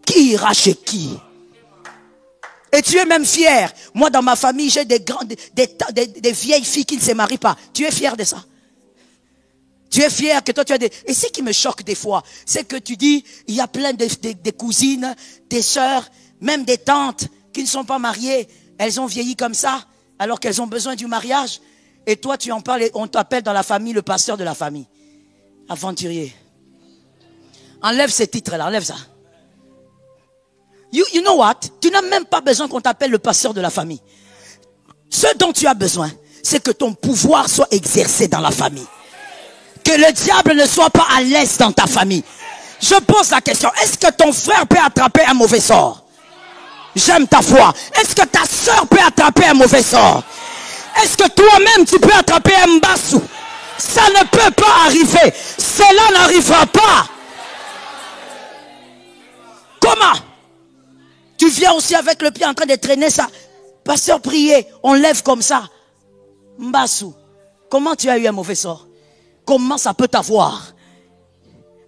Qui ira chez qui? Et tu es même fier. Moi, dans ma famille, j'ai des vieilles filles qui ne se marient pas. Tu es fier de ça? Tu es fier que toi, tu as des... Et ce qui me choque des fois, c'est que tu dis, il y a plein de cousines, des sœurs, même des tantes qui ne sont pas mariées. Elles ont vieilli comme ça, alors qu'elles ont besoin du mariage. Et toi, tu en parles et on t'appelle dans la famille le pasteur de la famille. Aventurier. Enlève ces titres-là, enlève ça. You know what? Tu n'as même pas besoin qu'on t'appelle le pasteur de la famille. Ce dont tu as besoin, c'est que ton pouvoir soit exercé dans la famille. Que le diable ne soit pas à l'aise dans ta famille. Je pose la question, est-ce que ton frère peut attraper un mauvais sort? J'aime ta foi. Est-ce que ta soeur peut attraper un mauvais sort? Est-ce que toi-même tu peux attraper un mbassou? Ça ne peut pas arriver. Cela n'arrivera pas. Comment? Tu viens aussi avec le pied en train de traîner ça. Pasteur, priez. On lève comme ça. Mbassou, comment tu as eu un mauvais sort? Comment ça peut t'avoir?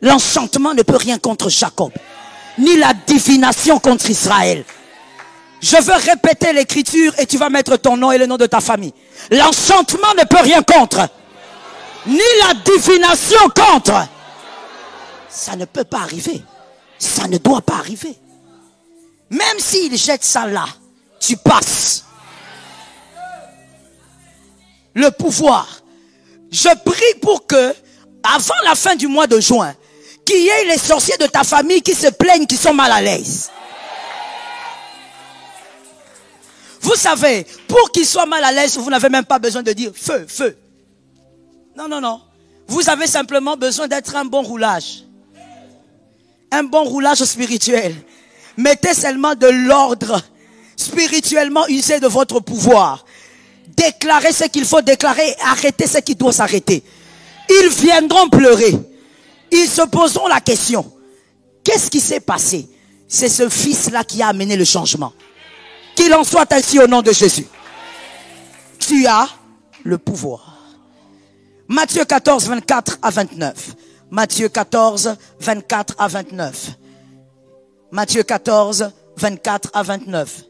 L'enchantement ne peut rien contre Jacob, ni la divination contre Israël. Je veux répéter l'écriture et tu vas mettre ton nom et le nom de ta famille. L'enchantement ne peut rien contre, ni la divination contre. Ça ne peut pas arriver. Ça ne doit pas arriver. Même s'il jette ça là, tu passes. Le pouvoir. Je prie pour que, avant la fin du mois de juin, qu'il y ait les sorciers de ta famille qui se plaignent, qui sont mal à l'aise. Vous savez, pour qu'ils soient mal à l'aise, vous n'avez même pas besoin de dire feu, feu. Non, non, non. Vous avez simplement besoin d'être un bon roulage. Un bon roulage spirituel. Mettez seulement de l'ordre spirituellement usé de votre pouvoir. Déclarez ce qu'il faut déclarer, arrêtez ce qui doit s'arrêter. Ils viendront pleurer. Ils se poseront la question. Qu'est-ce qui s'est passé? C'est ce fils-là qui a amené le changement. Qu'il en soit ainsi au nom de Jésus. Tu as le pouvoir. Matthieu 14, 24 à 29. Matthieu 14, 24 à 29. Matthieu 14, 24 à 29.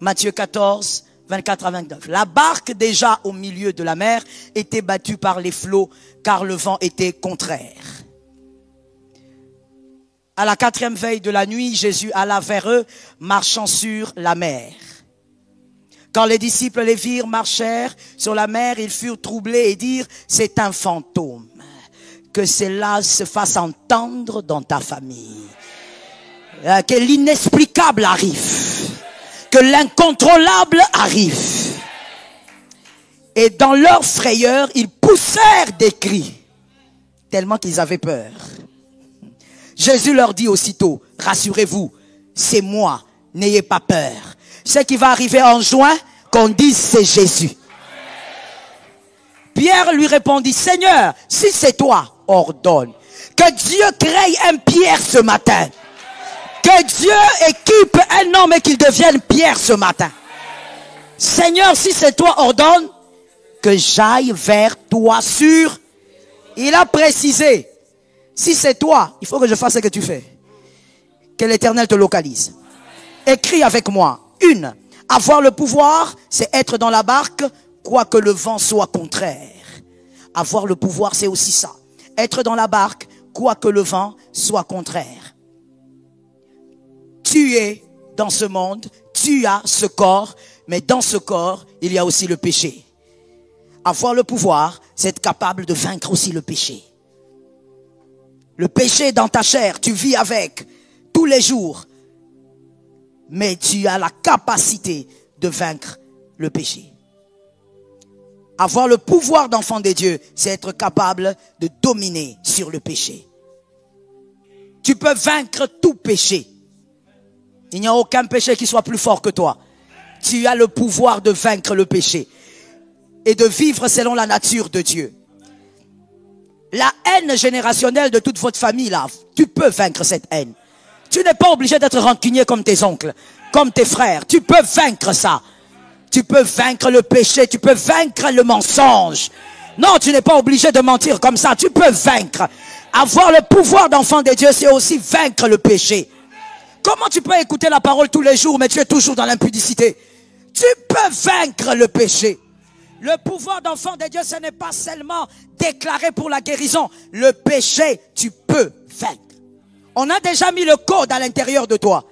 Matthieu 14, 24 à 29. La barque déjà au milieu de la mer était battue par les flots car le vent était contraire. À la 4e veille de la nuit, Jésus alla vers eux, marchant sur la mer. Quand les disciples les virent marchèrent sur la mer, ils furent troublés et dirent, c'est un fantôme. Que cela se fasse entendre dans ta famille. Que l'inexplicable arrive. Que l'incontrôlable arrive. Et dans leur frayeur, ils poussèrent des cris, tellement qu'ils avaient peur. Jésus leur dit aussitôt, rassurez-vous, c'est moi, n'ayez pas peur. Ce qui va arriver en juin, qu'on dise c'est Jésus. Pierre lui répondit, Seigneur, si c'est toi, ordonne. Que Dieu crée un Pierre ce matin. Que Dieu équipe un homme et qu'il devienne Pierre ce matin. Seigneur, si c'est toi, ordonne que j'aille vers toi sur. Il a précisé, si c'est toi, il faut que je fasse ce que tu fais. Que l'Éternel te localise. Écris avec moi. 1. Avoir le pouvoir, c'est être dans la barque, quoique le vent soit contraire. Avoir le pouvoir, c'est aussi ça. Être dans la barque, quoique le vent soit contraire. Tu es dans ce monde, tu as ce corps, mais dans ce corps, il y a aussi le péché. Avoir le pouvoir, c'est être capable de vaincre aussi le péché. Le péché est dans ta chair, tu vis avec tous les jours. Mais tu as la capacité de vaincre le péché. Avoir le pouvoir d'enfant de Dieu, c'est être capable de dominer sur le péché. Tu peux vaincre tout péché. Il n'y a aucun péché qui soit plus fort que toi. Tu as le pouvoir de vaincre le péché et de vivre selon la nature de Dieu. La haine générationnelle de toute votre famille, là, tu peux vaincre cette haine. Tu n'es pas obligé d'être rancunier comme tes oncles, comme tes frères. Tu peux vaincre ça. Tu peux vaincre le péché, tu peux vaincre le mensonge. Non, tu n'es pas obligé de mentir comme ça. Tu peux vaincre. Avoir le pouvoir d'enfant de Dieu, c'est aussi vaincre le péché. Comment tu peux écouter la parole tous les jours, mais tu es toujours dans l'impudicité? Tu peux vaincre le péché. Le pouvoir d'enfant de Dieu, ce n'est pas seulement déclaré pour la guérison. Le péché, tu peux vaincre. On a déjà mis le code à l'intérieur de toi.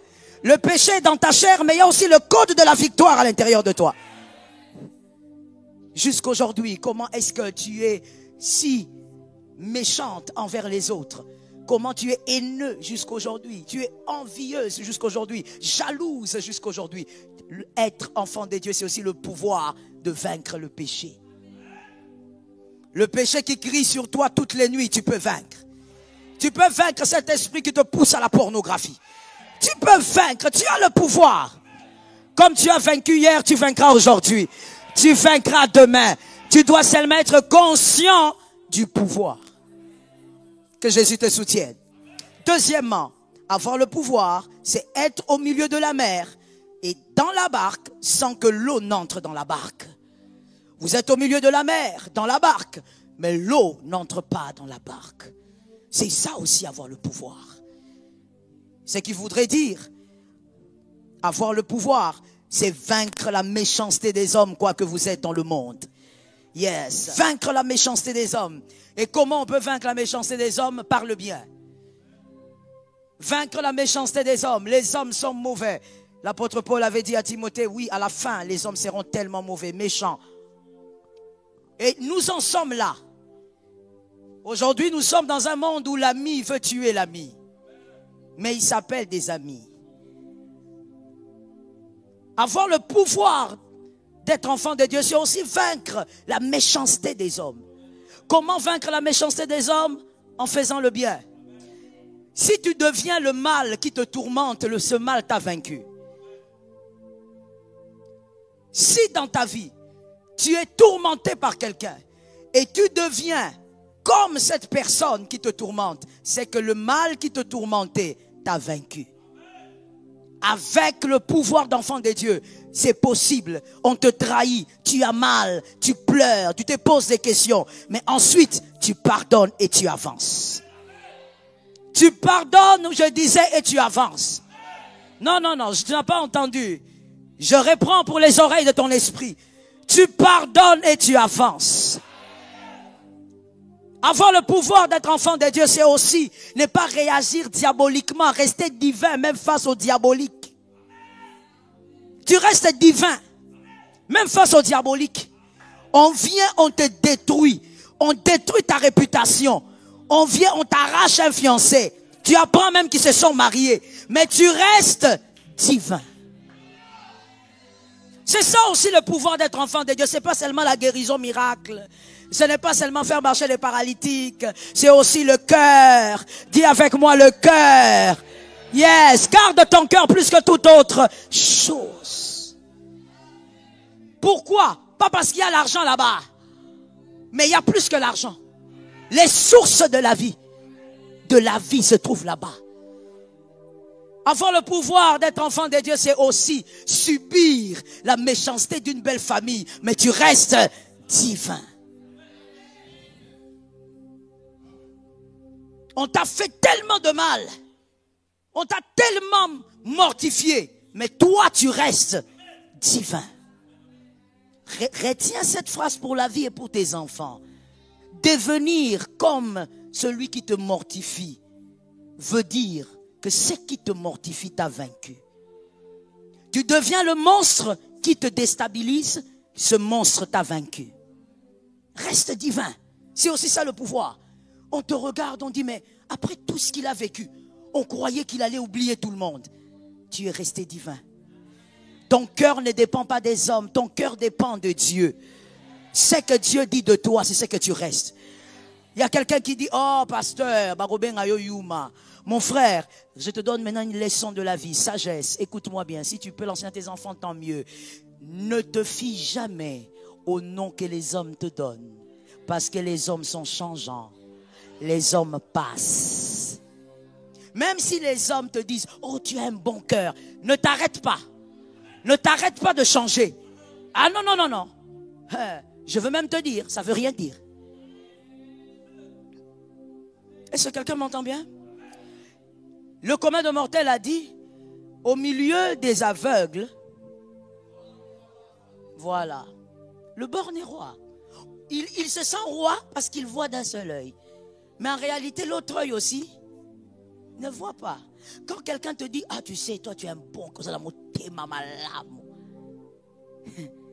Le péché est dans ta chair, mais il y a aussi le code de la victoire à l'intérieur de toi. Jusqu'aujourd'hui, comment est-ce que tu es si méchante envers les autres? Comment tu es haineux jusqu'aujourd'hui? Tu es envieuse jusqu'aujourd'hui, jalouse jusqu'aujourd'hui. Être enfant de Dieu, c'est aussi le pouvoir de vaincre le péché. Le péché qui crie sur toi toutes les nuits, tu peux vaincre. Tu peux vaincre cet esprit qui te pousse à la pornographie. Tu peux vaincre, tu as le pouvoir. Comme tu as vaincu hier, tu vaincras aujourd'hui. Tu vaincras demain. Tu dois seulement être conscient du pouvoir. Que Jésus te soutienne. Deuxièmement, avoir le pouvoir, c'est être au milieu de la mer et dans la barque sans que l'eau n'entre dans la barque. Vous êtes au milieu de la mer, dans la barque, mais l'eau n'entre pas dans la barque. C'est ça aussi avoir le pouvoir. Ce qui voudrait dire, avoir le pouvoir, c'est vaincre la méchanceté des hommes, quoi que vous êtes dans le monde. Yes, vaincre la méchanceté des hommes. Et comment on peut vaincre la méchanceté des hommes? Par le bien. Vaincre la méchanceté des hommes. Les hommes sont mauvais. L'apôtre Paul avait dit à Timothée, oui, à la fin, les hommes seront tellement mauvais, méchants. Et nous en sommes là. Aujourd'hui, nous sommes dans un monde où l'ami veut tuer l'ami. Mais il s'appelle des amis. Avoir le pouvoir d'être enfant de Dieu, c'est aussi vaincre la méchanceté des hommes. Comment vaincre la méchanceté des hommes? En faisant le bien. Si tu deviens le mal qui te tourmente, ce mal t'a vaincu. Si dans ta vie, tu es tourmenté par quelqu'un et tu deviens comme cette personne qui te tourmente, c'est que le mal qui te tourmentait t'a vaincu. Avec le pouvoir d'enfant de Dieu, c'est possible. On te trahit, tu as mal, tu pleures, tu te poses des questions. Mais ensuite, tu pardonnes et tu avances. Tu pardonnes, je disais, et tu avances. Non, non, non, je n'ai pas entendu. Je reprends pour les oreilles de ton esprit. Tu pardonnes et tu avances. Avoir le pouvoir d'être enfant de Dieu, c'est aussi ne pas réagir diaboliquement, rester divin même face au diabolique. Tu restes divin même face au diabolique. On vient, on te détruit. On détruit ta réputation. On vient, on t'arrache un fiancé. Tu apprends même qu'ils se sont mariés. Mais tu restes divin. C'est ça aussi le pouvoir d'être enfant de Dieu. C'est pas seulement la guérison miracle. Ce n'est pas seulement faire marcher les paralytiques. C'est aussi le cœur. Dis avec moi le cœur. Yes. Garde ton cœur plus que toute autre chose. Pourquoi? Pas parce qu'il y a l'argent là-bas. Mais il y a plus que l'argent. Les sources de la vie se trouvent là-bas. Avoir le pouvoir d'être enfant de Dieu, c'est aussi subir la méchanceté d'une belle famille. Mais tu restes divin. On t'a fait tellement de mal. On t'a tellement mortifié. Mais toi, tu restes divin. Retiens cette phrase pour la vie et pour tes enfants. Devenir comme celui qui te mortifie veut dire que ce qui te mortifie t'a vaincu. Tu deviens le monstre qui te déstabilise, ce monstre t'a vaincu. Reste divin. C'est aussi ça le pouvoir. On te regarde, on dit, mais après tout ce qu'il a vécu, on croyait qu'il allait oublier tout le monde. Tu es resté divin. Ton cœur ne dépend pas des hommes, ton cœur dépend de Dieu. Ce que Dieu dit de toi, c'est ce que tu restes. Il y a quelqu'un qui dit, oh pasteur, mon frère, je te donne maintenant une leçon de la vie, sagesse. Écoute-moi bien, si tu peux l'enseigner à tes enfants, tant mieux. Ne te fie jamais au nom que les hommes te donnent. Parce que les hommes sont changeants. Les hommes passent. Même si les hommes te disent, oh tu as un bon cœur, ne t'arrête pas. Ne t'arrête pas de changer. Ah non, non, non, non. Je veux même te dire, ça ne veut rien dire. Est-ce que quelqu'un m'entend bien? Le commun de mortels a dit, au milieu des aveugles, voilà, le borgne est roi. Il se sent roi parce qu'il voit d'un seul œil. Mais en réalité, l'autre œil aussi ne voit pas. Quand quelqu'un te dit, ah tu sais, toi tu es un bon,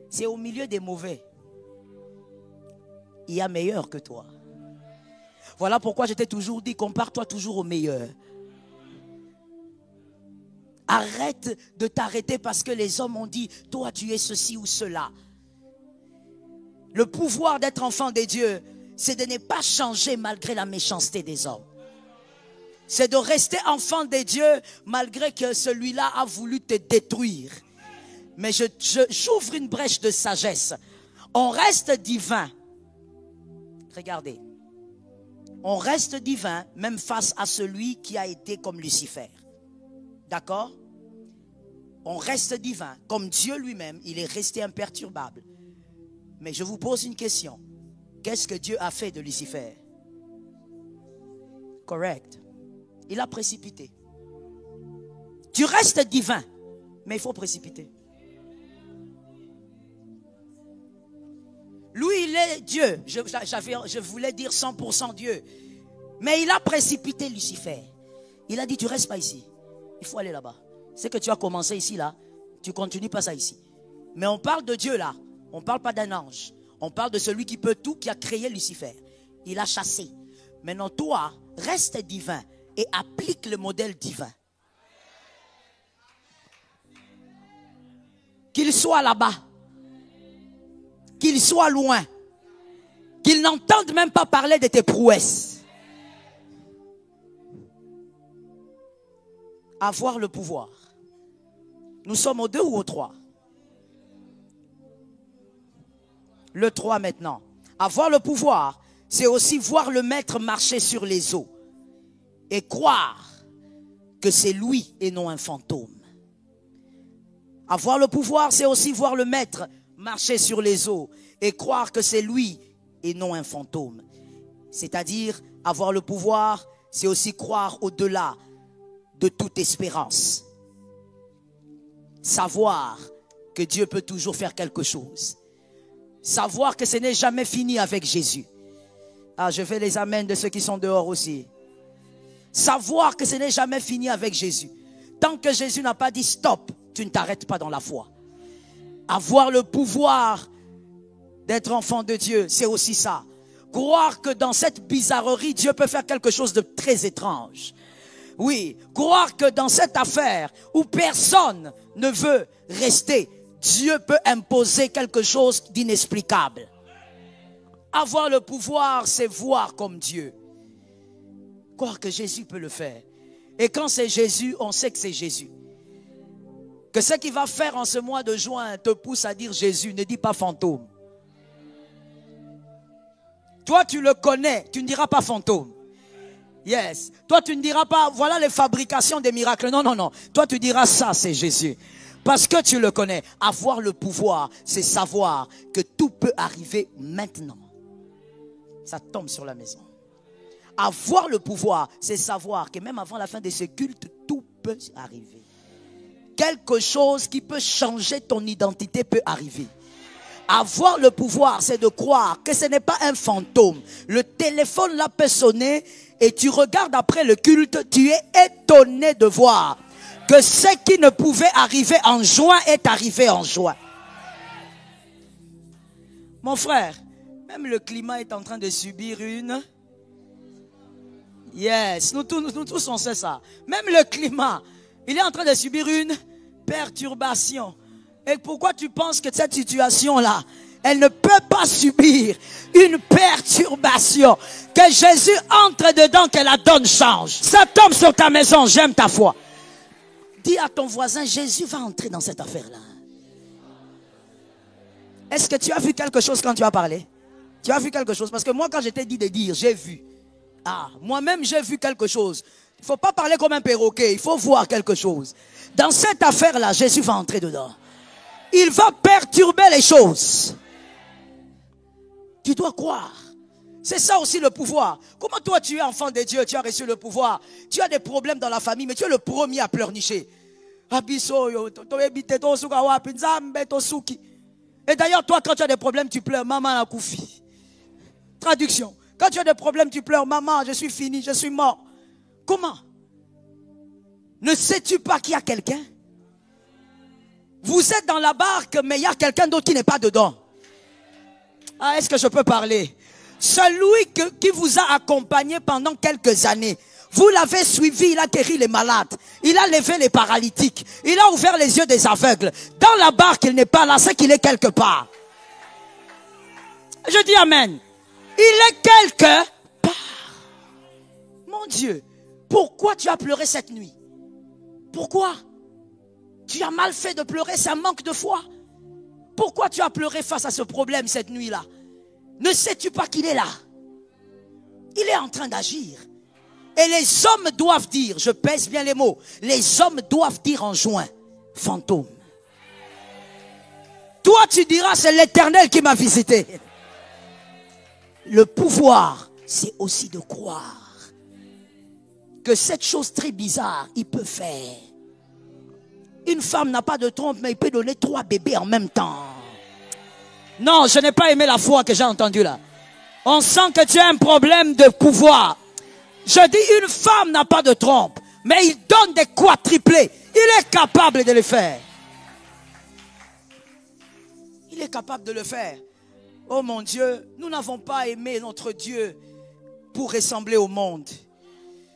c'est au milieu des mauvais. Il y a meilleur que toi. Voilà pourquoi je t'ai toujours dit, compare-toi toujours au meilleur. Arrête de t'arrêter parce que les hommes ont dit, toi tu es ceci ou cela. Le pouvoir d'être enfant de Dieu, c'est de ne pas changer malgré la méchanceté des hommes. C'est de rester enfant de Dieu malgré que celui-là a voulu te détruire. Mais j'ouvre une brèche de sagesse. On reste divin. Regardez. On reste divin même face à celui qui a été comme Lucifer. D'accord? On reste divin. Comme Dieu lui-même, il est resté imperturbable. Mais je vous pose une question. Qu'est-ce que Dieu a fait de Lucifer? Correct. Il a précipité. Tu restes divin, mais il faut précipiter. Lui, il est Dieu. Je voulais dire 100% Dieu. Mais il a précipité Lucifer. Il a dit, tu restes pas ici. Il faut aller là-bas. C'est que tu as commencé ici, là. Tu continues pas ça ici. Mais on parle de Dieu, là. On ne parle pas d'un ange. On parle de celui qui peut tout, qui a créé Lucifer. Il a chassé. Maintenant, toi, reste divin et applique le modèle divin. Qu'il soit là-bas. Qu'il soit loin. Qu'il n'entende même pas parler de tes prouesses. Avoir le pouvoir. Nous sommes au 2 ou au 3? Le 3 maintenant. Avoir le pouvoir, c'est aussi voir le maître marcher sur les eaux et croire que c'est lui et non un fantôme. Avoir le pouvoir, c'est aussi voir le maître marcher sur les eaux et croire que c'est lui et non un fantôme. C'est-à-dire, avoir le pouvoir, c'est aussi croire au-delà de toute espérance. Savoir que Dieu peut toujours faire quelque chose. Savoir que ce n'est jamais fini avec Jésus. Ah, je fais les amens de ceux qui sont dehors aussi. Savoir que ce n'est jamais fini avec Jésus. Tant que Jésus n'a pas dit stop, tu ne t'arrêtes pas dans la foi. Avoir le pouvoir d'être enfant de Dieu, c'est aussi ça. Croire que dans cette bizarrerie, Dieu peut faire quelque chose de très étrange. Oui, croire que dans cette affaire où personne ne veut rester, Dieu peut imposer quelque chose d'inexplicable. Avoir le pouvoir, c'est voir comme Dieu. Croire que Jésus peut le faire. Et quand c'est Jésus, on sait que c'est Jésus. Que ce qu'il va faire en ce mois de juin te pousse à dire Jésus, ne dis pas fantôme. Toi, tu le connais, tu ne diras pas fantôme. Yes. Toi, tu ne diras pas, voilà les fabrications des miracles. Non, non, non. Toi, tu diras ça, c'est Jésus. Parce que tu le connais. Avoir le pouvoir, c'est savoir que tout peut arriver maintenant. Ça tombe sur la maison. Avoir le pouvoir, c'est savoir que même avant la fin de ce culte, tout peut arriver. Quelque chose qui peut changer ton identité peut arriver. Avoir le pouvoir, c'est de croire que ce n'est pas un fantôme. Le téléphone là peut sonner et tu regardes après le culte, tu es étonné de voir que ce qui ne pouvait arriver en juin est arrivé en juin. Mon frère, même le climat est en train de subir une... Yes, nous tous on sait ça. Même le climat, il est en train de subir une perturbation. Et pourquoi tu penses que cette situation-là, elle ne peut pas subir une perturbation? Que Jésus entre dedans, que la donne change. Ça tombe sur ta maison, j'aime ta foi. Dis à ton voisin, Jésus va entrer dans cette affaire-là. Est-ce que tu as vu quelque chose quand tu as parlé? Tu as vu quelque chose? Parce que moi, quand je t'ai dit de dire, j'ai vu. Ah, moi-même, j'ai vu quelque chose. Il ne faut pas parler comme un perroquet, il faut voir quelque chose. Dans cette affaire-là, Jésus va entrer dedans. Il va perturber les choses. Tu dois croire. C'est ça aussi le pouvoir. Comment toi tu es enfant de Dieu, tu as reçu le pouvoir. Tu as des problèmes dans la famille, mais tu es le premier à pleurnicher. Et d'ailleurs, toi, quand tu as des problèmes, tu pleures. Maman a koufi. Traduction. Quand tu as des problèmes, tu pleures. Maman, je suis fini, je suis mort. Comment? Ne sais-tu pas qu'il y a quelqu'un? Vous êtes dans la barque, mais il y a quelqu'un d'autre qui n'est pas dedans. Ah, est-ce que je peux parler? Celui qui vous a accompagné pendant quelques années, vous l'avez suivi, il a guéri les malades, il a levé les paralytiques, il a ouvert les yeux des aveugles. Dans la barque, il n'est pas là, c'est qu'il est quelque part. Je dis amen. Il est quelque part. Mon Dieu, pourquoi tu as pleuré cette nuit? Pourquoi? Tu as mal fait de pleurer, c'est un manque de foi. Pourquoi tu as pleuré face à ce problème cette nuit-là? Ne sais-tu pas qu'il est là? Il est en train d'agir. Et les hommes doivent dire, je pèse bien les mots, les hommes doivent dire en juin, fantôme. Toi tu diras, c'est l'Éternel qui m'a visité. Le pouvoir, c'est aussi de croire que cette chose très bizarre, il peut faire. Une femme n'a pas de trompe, mais il peut donner 3 bébés en même temps. Non, je n'ai pas aimé la foi que j'ai entendue là. On sent que tu as un problème de pouvoir. Je dis, une femme n'a pas de trompe, mais il donne des quadruplés. Il est capable de le faire. Il est capable de le faire. Oh mon Dieu, nous n'avons pas aimé notre Dieu pour ressembler au monde.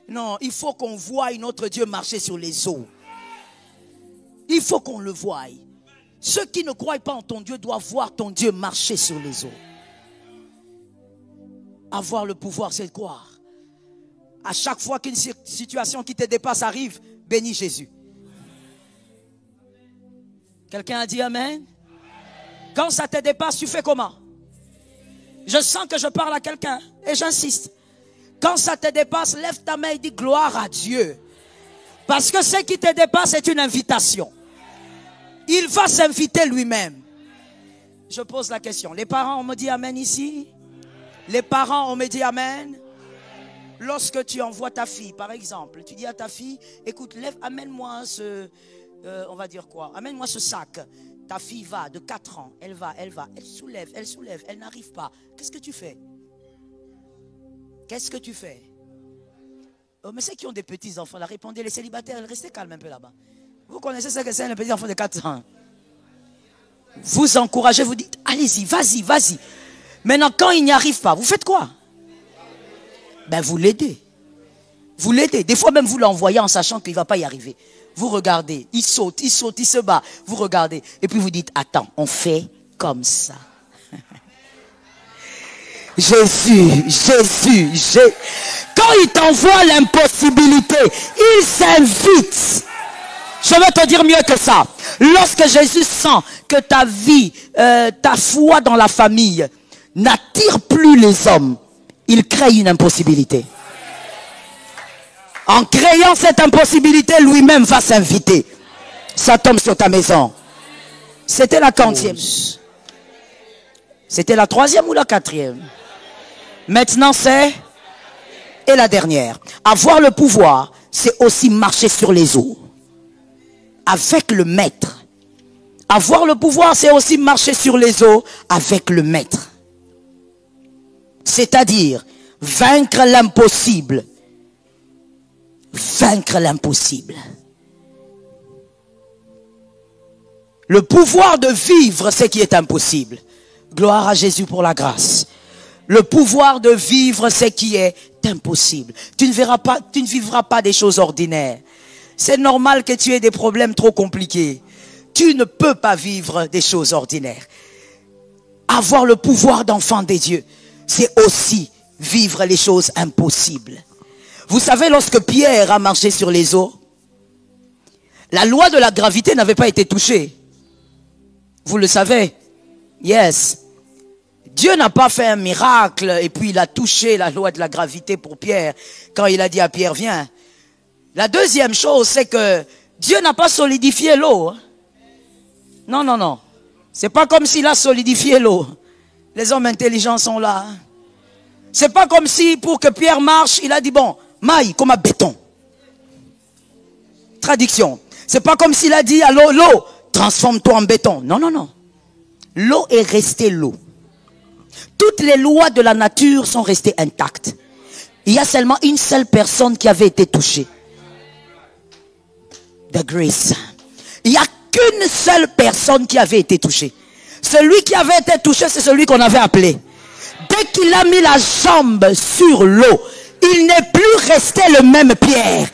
Non, il faut qu'on voie notre Dieu marcher sur les eaux. Il faut qu'on le voie. Ceux qui ne croient pas en ton Dieu doivent voir ton Dieu marcher sur les eaux. Avoir le pouvoir, c'est de croire. À chaque fois qu'une situation qui te dépasse arrive, bénis Jésus. Quelqu'un a dit Amen? Quand ça te dépasse, tu fais comment? Je sens que je parle à quelqu'un et j'insiste. Quand ça te dépasse, lève ta main et dis gloire à Dieu. Parce que ce qui te dépasse est une invitation. Il va s'inviter lui-même. Je pose la question. Les parents, on me dit Amen ici? Les parents, on me dit Amen? Lorsque tu envoies ta fille, par exemple, tu dis à ta fille, écoute, amène-moi ce, on va dire quoi? Amène-moi ce sac. Ta fille va de 4 ans, elle soulève, elle n'arrive pas. Qu'est-ce que tu fais? Qu'est-ce que tu fais? Oh, mais ceux qui ont des petits-enfants, là, répondez, les célibataires, restez calmes un peu là-bas. Vous connaissez ce que c'est, les petits-enfants de 4 ans. Vous encouragez, vous dites, allez-y, vas-y, vas-y. Maintenant, quand il n'y arrive pas, vous faites quoi? Ben, vous l'aidez. Vous l'aidez. Des fois même, vous l'envoyez en sachant qu'il ne va pas y arriver. Vous regardez, il saute, il se bat. Vous regardez. Et puis vous dites, attends, on fait comme ça. Jésus. Quand il t'envoie l'impossibilité, il s'invite. Je vais te dire mieux que ça. Lorsque Jésus sent que ta vie, ta foi dans la famille n'attire plus les hommes, il crée une impossibilité. En créant cette impossibilité, lui-même va s'inviter. Ça tombe sur ta maison. C'était la 40e. C'était la 3e ou la 4e? Maintenant c'est... Et la dernière. Avoir le pouvoir, c'est aussi marcher sur les eaux. Avec le maître. Avoir le pouvoir, c'est aussi marcher sur les eaux avec le maître. C'est-à-dire, vaincre l'impossible. Vaincre l'impossible. Le pouvoir de vivre ce qui est impossible. Gloire à Jésus pour la grâce. Le pouvoir de vivre ce qui est impossible. Tu ne vivras pas des choses ordinaires. C'est normal que tu aies des problèmes trop compliqués. Tu ne peux pas vivre des choses ordinaires. Avoir le pouvoir d'enfant des dieux, c'est aussi vivre les choses impossibles. Vous savez, lorsque Pierre a marché sur les eaux, la loi de la gravité n'avait pas été touchée. Vous le savez? Yes. Dieu n'a pas fait un miracle et puis il a touché la loi de la gravité pour Pierre quand il a dit à Pierre, viens. La deuxième chose, c'est que Dieu n'a pas solidifié l'eau. Non, non, non. C'est pas comme s'il a solidifié l'eau. Les hommes intelligents sont là. C'est pas comme si pour que Pierre marche, il a dit, bon, maille comme un béton. Traduction. C'est pas comme s'il a dit à l'eau, l'eau, transforme-toi en béton. Non, non, non. L'eau est restée l'eau. Toutes les lois de la nature sont restées intactes. Il y a seulement une seule personne qui avait été touchée. The grace. Il n'y a qu'une seule personne qui avait été touchée. Celui qui avait été touché, c'est celui qu'on avait appelé. Dès qu'il a mis la jambe sur l'eau, il n'est plus resté le même Pierre.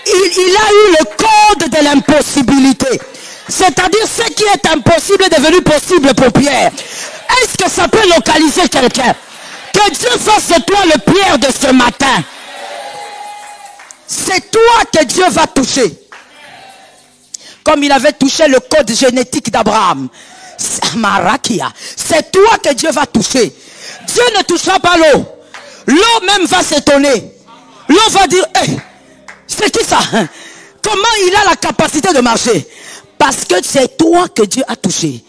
Il a eu le code de l'impossibilité. C'est-à-dire ce qui est impossible est devenu possible pour Pierre. Est-ce que ça peut localiser quelqu'un? Que Dieu fasse de toi le Pierre de ce matin. C'est toi que Dieu va toucher. Comme il avait touché le code génétique d'Abraham. C'est toi que Dieu va toucher. Dieu ne touchera pas l'eau. L'eau même va s'étonner. L'eau va dire, hey, c'est qui ça? Comment il a la capacité de marcher? Parce que c'est toi que Dieu a touché.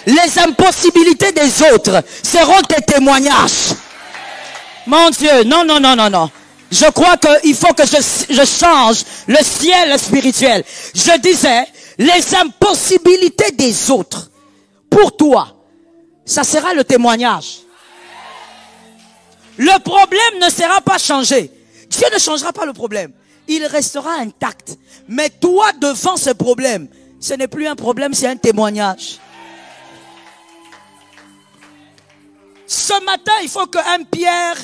Les impossibilités des autres seront tes témoignages. Mon Dieu, non, non, non, non, non. Je crois qu'il faut que je change le ciel spirituel. Je disais, les impossibilités des autres, pour toi, ça sera le témoignage. Le problème ne sera pas changé. Dieu ne changera pas le problème. Il restera intact. Mais toi, devant ce problème, ce n'est plus un problème, c'est un témoignage. Ce matin, il faut qu'un Pierre,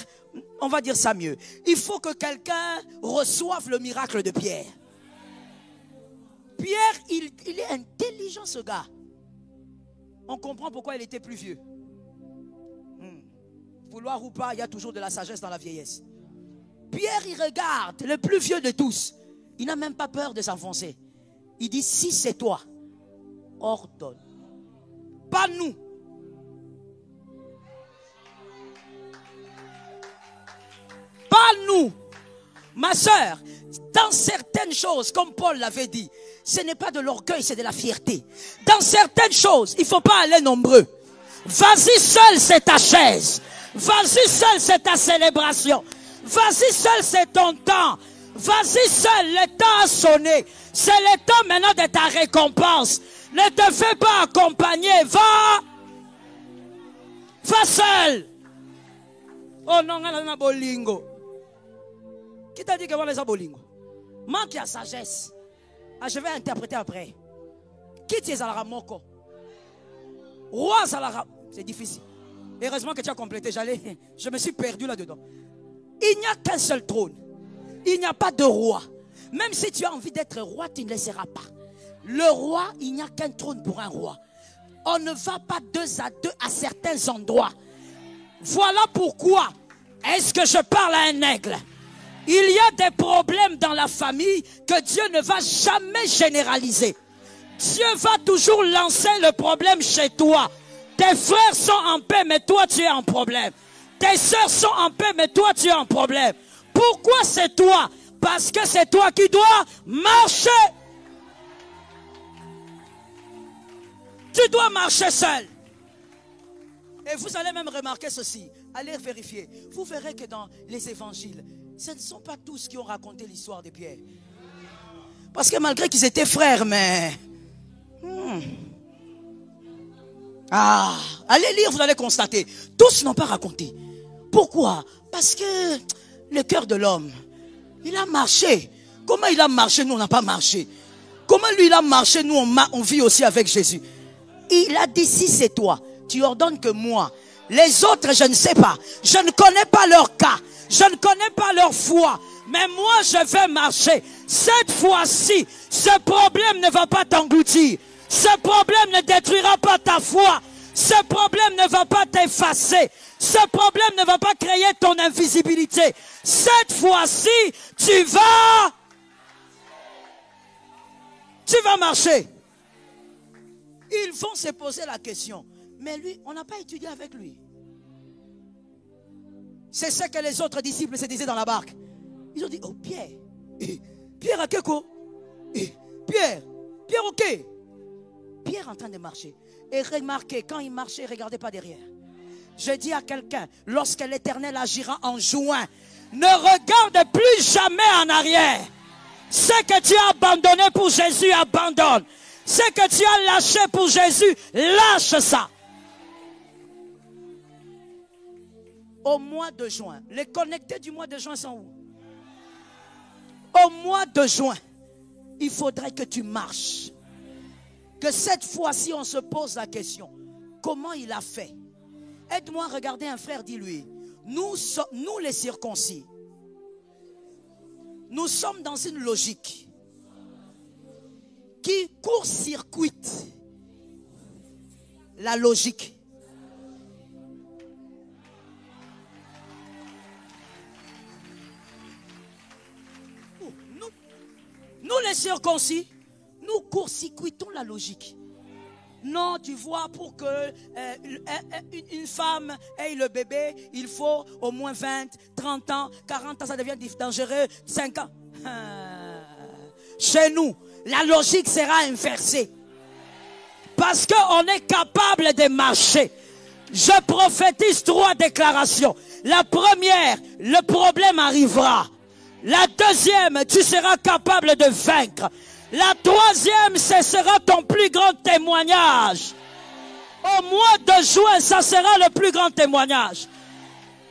on va dire ça mieux, il faut que quelqu'un reçoive le miracle de Pierre. Pierre, il est intelligent ce gars. On comprend pourquoi il était plus vieux. Vouloir ou pas, il y a toujours de la sagesse dans la vieillesse. Pierre, il regarde, le plus vieux de tous. Il n'a même pas peur de s'enfoncer. Il dit, si c'est toi, ordonne. Pas nous. Pas nous. Ma soeur, dans certaines choses, comme Paul l'avait dit, ce n'est pas de l'orgueil, c'est de la fierté. Dans certaines choses, il ne faut pas aller nombreux. Vas-y seul, c'est ta chaise. Vas-y seul, c'est ta célébration. Vas-y seul, c'est ton temps. Vas-y seul, le temps a sonné. C'est le temps maintenant de ta récompense. Ne te fais pas accompagner. Va. Va seul. Oh non, on a bolingo. Qui t'a dit que voilà les bolingo? Manque à sagesse. Ah, je vais interpréter après. Qui t'es à la ramoko? Roi à la ramoko. C'est difficile. Heureusement que tu as complété. Je me suis perdu là-dedans. Il n'y a qu'un seul trône. Il n'y a pas de roi. Même si tu as envie d'être roi, tu ne le seras pas. Le roi, il n'y a qu'un trône pour un roi. On ne va pas deux à certains endroits. Voilà pourquoi est-ce que je parle à un aigle. Il y a des problèmes dans la famille que Dieu ne va jamais généraliser. Dieu va toujours lancer le problème chez toi. Tes frères sont en paix, mais toi tu es en problème. Tes sœurs sont en paix, mais toi tu es en problème. Pourquoi c'est toi? Parce que c'est toi qui dois marcher. Tu dois marcher seul. Et vous allez même remarquer ceci. Allez vérifier. Vous verrez que dans les évangiles, ce ne sont pas tous qui ont raconté l'histoire de Pierre. Parce que malgré qu'ils étaient frères, mais... allez lire, vous allez constater. Tous n'ont pas raconté. Pourquoi? Parce que le cœur de l'homme, il a marché. Comment il a marché, nous on n'a pas marché. Comment lui il a marché, nous on vit aussi avec Jésus. Il a dit, si c'est toi, tu ordonnes que moi. Les autres, je ne sais pas. Je ne connais pas leur cas. Je ne connais pas leur foi. Mais moi, je vais marcher. Cette fois-ci, ce problème ne va pas t'engloutir. Ce problème ne détruira pas ta foi. Ce problème ne va pas t'effacer. Ce problème ne va pas créer ton invisibilité. Cette fois-ci, tu vas marcher. Ils vont se poser la question. Mais lui, on n'a pas étudié avec lui. C'est ce que les autres disciples se disaient dans la barque. Ils ont dit, oh Pierre, Pierre à Keko, Pierre ok. Pierre en train de marcher. Et remarquez, quand il marchait, regardez pas derrière. Je dis à quelqu'un, lorsque l'Éternel agira en juin, ne regarde plus jamais en arrière. Ce que tu as abandonné pour Jésus, abandonne. Ce que tu as lâché pour Jésus, lâche ça. Au mois de juin, les connectés du mois de juin sont où? Au mois de juin, il faudrait que tu marches. Que cette fois-ci, on se pose la question. Comment il a fait? Aide-moi à regarder un frère, dis-lui. Nous les circoncis, nous sommes dans une logique qui court-circuite la logique. les circoncis, nous court-circuitons la logique. Non, tu vois, pour que une femme ait le bébé, il faut au moins 20, 30 ans, 40 ans, ça devient dangereux, 5 ans. Chez nous, la logique sera inversée. Parce qu'on est capable de marcher. Je prophétise 3 déclarations. La première, le problème arrivera. La deuxième, tu seras capable de vaincre. La troisième, ce sera ton plus grand témoignage. Au mois de juin, ça sera le plus grand témoignage.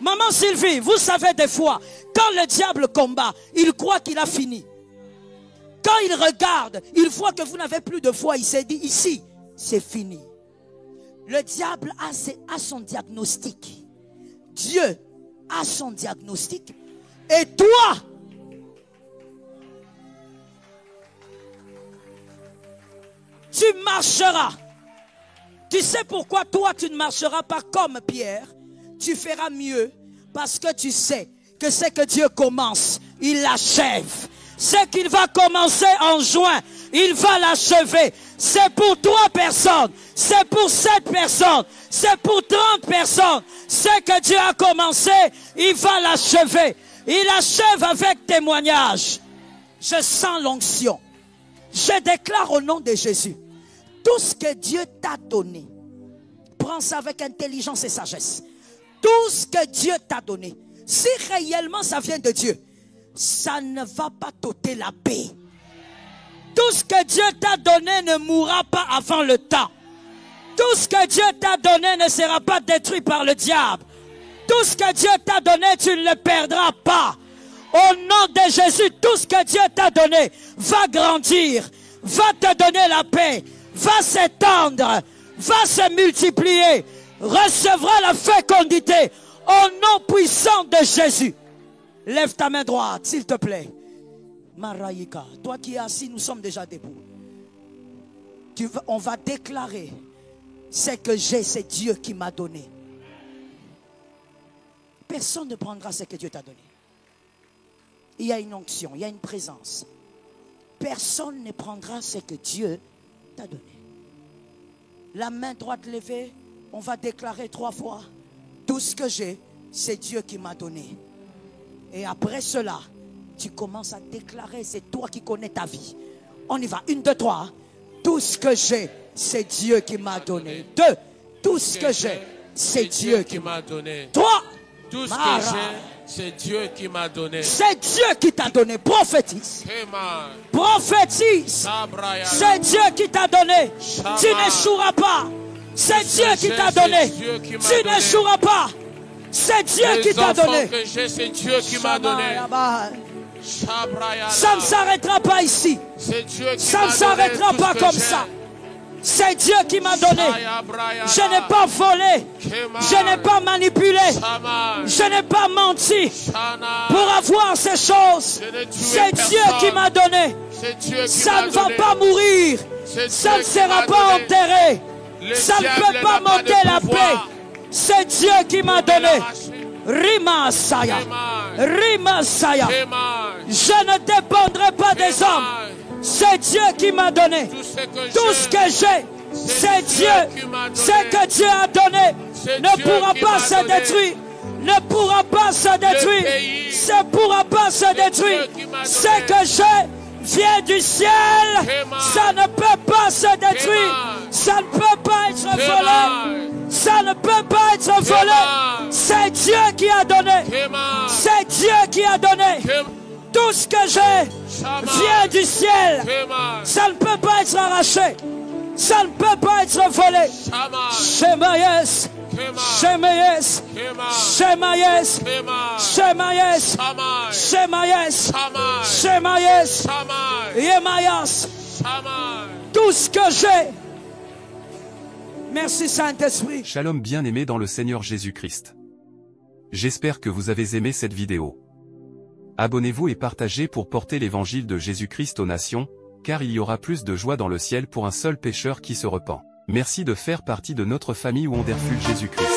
Maman Sylvie, vous savez des fois, quand le diable combat, il croit qu'il a fini. Quand il regarde, il voit que vous n'avez plus de foi, il s'est dit, ici, c'est fini. Le diable a son diagnostic. Dieu a son diagnostic. Et toi, tu marcheras. Tu sais pourquoi toi tu ne marcheras pas comme Pierre? Tu feras mieux parce que tu sais que ce que Dieu commence, il l'achève. Ce qu'il va commencer en juin, il va l'achever. C'est pour 3 personnes, c'est pour 7 personnes, c'est pour 30 personnes. Ce que Dieu a commencé, il va l'achever. Il achève avec témoignage. Je sens l'onction. Je déclare au nom de Jésus. Tout ce que Dieu t'a donné, prends ça avec intelligence et sagesse. Tout ce que Dieu t'a donné, si réellement ça vient de Dieu, ça ne va pas t'ôter la paix. Tout ce que Dieu t'a donné ne mourra pas avant le temps. Tout ce que Dieu t'a donné ne sera pas détruit par le diable. Tout ce que Dieu t'a donné, tu ne le perdras pas. Au nom de Jésus, tout ce que Dieu t'a donné va grandir, va te donner la paix, va s'étendre, va se multiplier, recevra la fécondité au nom puissant de Jésus. Lève ta main droite, s'il te plaît. Maraïka, toi qui es assis, nous sommes déjà debout. On va déclarer, ce que j'ai, c'est Dieu qui m'a donné. Personne ne prendra ce que Dieu t'a donné. Il y a une onction, il y a une présence. Personne ne prendra ce que Dieu t'a donné. La main droite levée, on va déclarer 3 fois. Tout ce que j'ai, c'est Dieu qui m'a donné. Et après cela, tu commences à déclarer, c'est toi qui connais ta vie. On y va, 1, 2, 3. Tout ce que j'ai, c'est Dieu qui m'a donné. 2, tout ce que j'ai, c'est Dieu qui m'a donné. 3, tout ce que j'ai, c'est Dieu qui m'a donné. C'est Dieu qui t'a donné. Prophétise. Prophétise. C'est Dieu qui t'a donné. Tu n'échoueras pas. C'est Dieu qui t'a donné. Tu n'échoueras pas. C'est Dieu qui t'a donné. C'est Dieu qui m'a donné. Ça ne s'arrêtera pas ici. Ça ne s'arrêtera pas comme ça. C'est Dieu qui m'a donné. Je n'ai pas volé. Je n'ai pas manipulé. Je n'ai pas menti pour avoir ces choses. C'est Dieu qui m'a donné. Ça ne va pas mourir. Ça ne sera pas enterré. Ça ne peut pas monter la paix. C'est Dieu qui m'a donné. Rima Saya. Rima Saya. Je ne dépendrai pas des hommes. C'est Dieu qui m'a donné. Tout ce que j'ai, c'est Dieu. Ce que Dieu a donné ne pourra pas se détruire. Ne pourra pas se détruire. Ne pourra pas se détruire. Ce que j'ai vient du ciel. Ça ne peut pas se détruire. Ça ne peut pas être volé. Ça ne peut pas être volé. C'est Dieu qui a donné. C'est Dieu qui a donné. Tout ce que j'ai vient du ciel. Ça ne peut pas être arraché. Ça ne peut pas être volé. Shemaïs. Shemaïs. Shemaïs. Shemaïs. Shemaïs. Shemaïs. Yemaïs. Tout ce que j'ai. Merci Saint-Esprit. Shalom bien-aimés dans le Seigneur Jésus-Christ. J'espère que vous avez aimé cette vidéo. Abonnez-vous et partagez pour porter l'évangile de Jésus-Christ aux nations, car il y aura plus de joie dans le ciel pour un seul pécheur qui se repent. Merci de faire partie de notre famille Wonderful Jésus-Christ.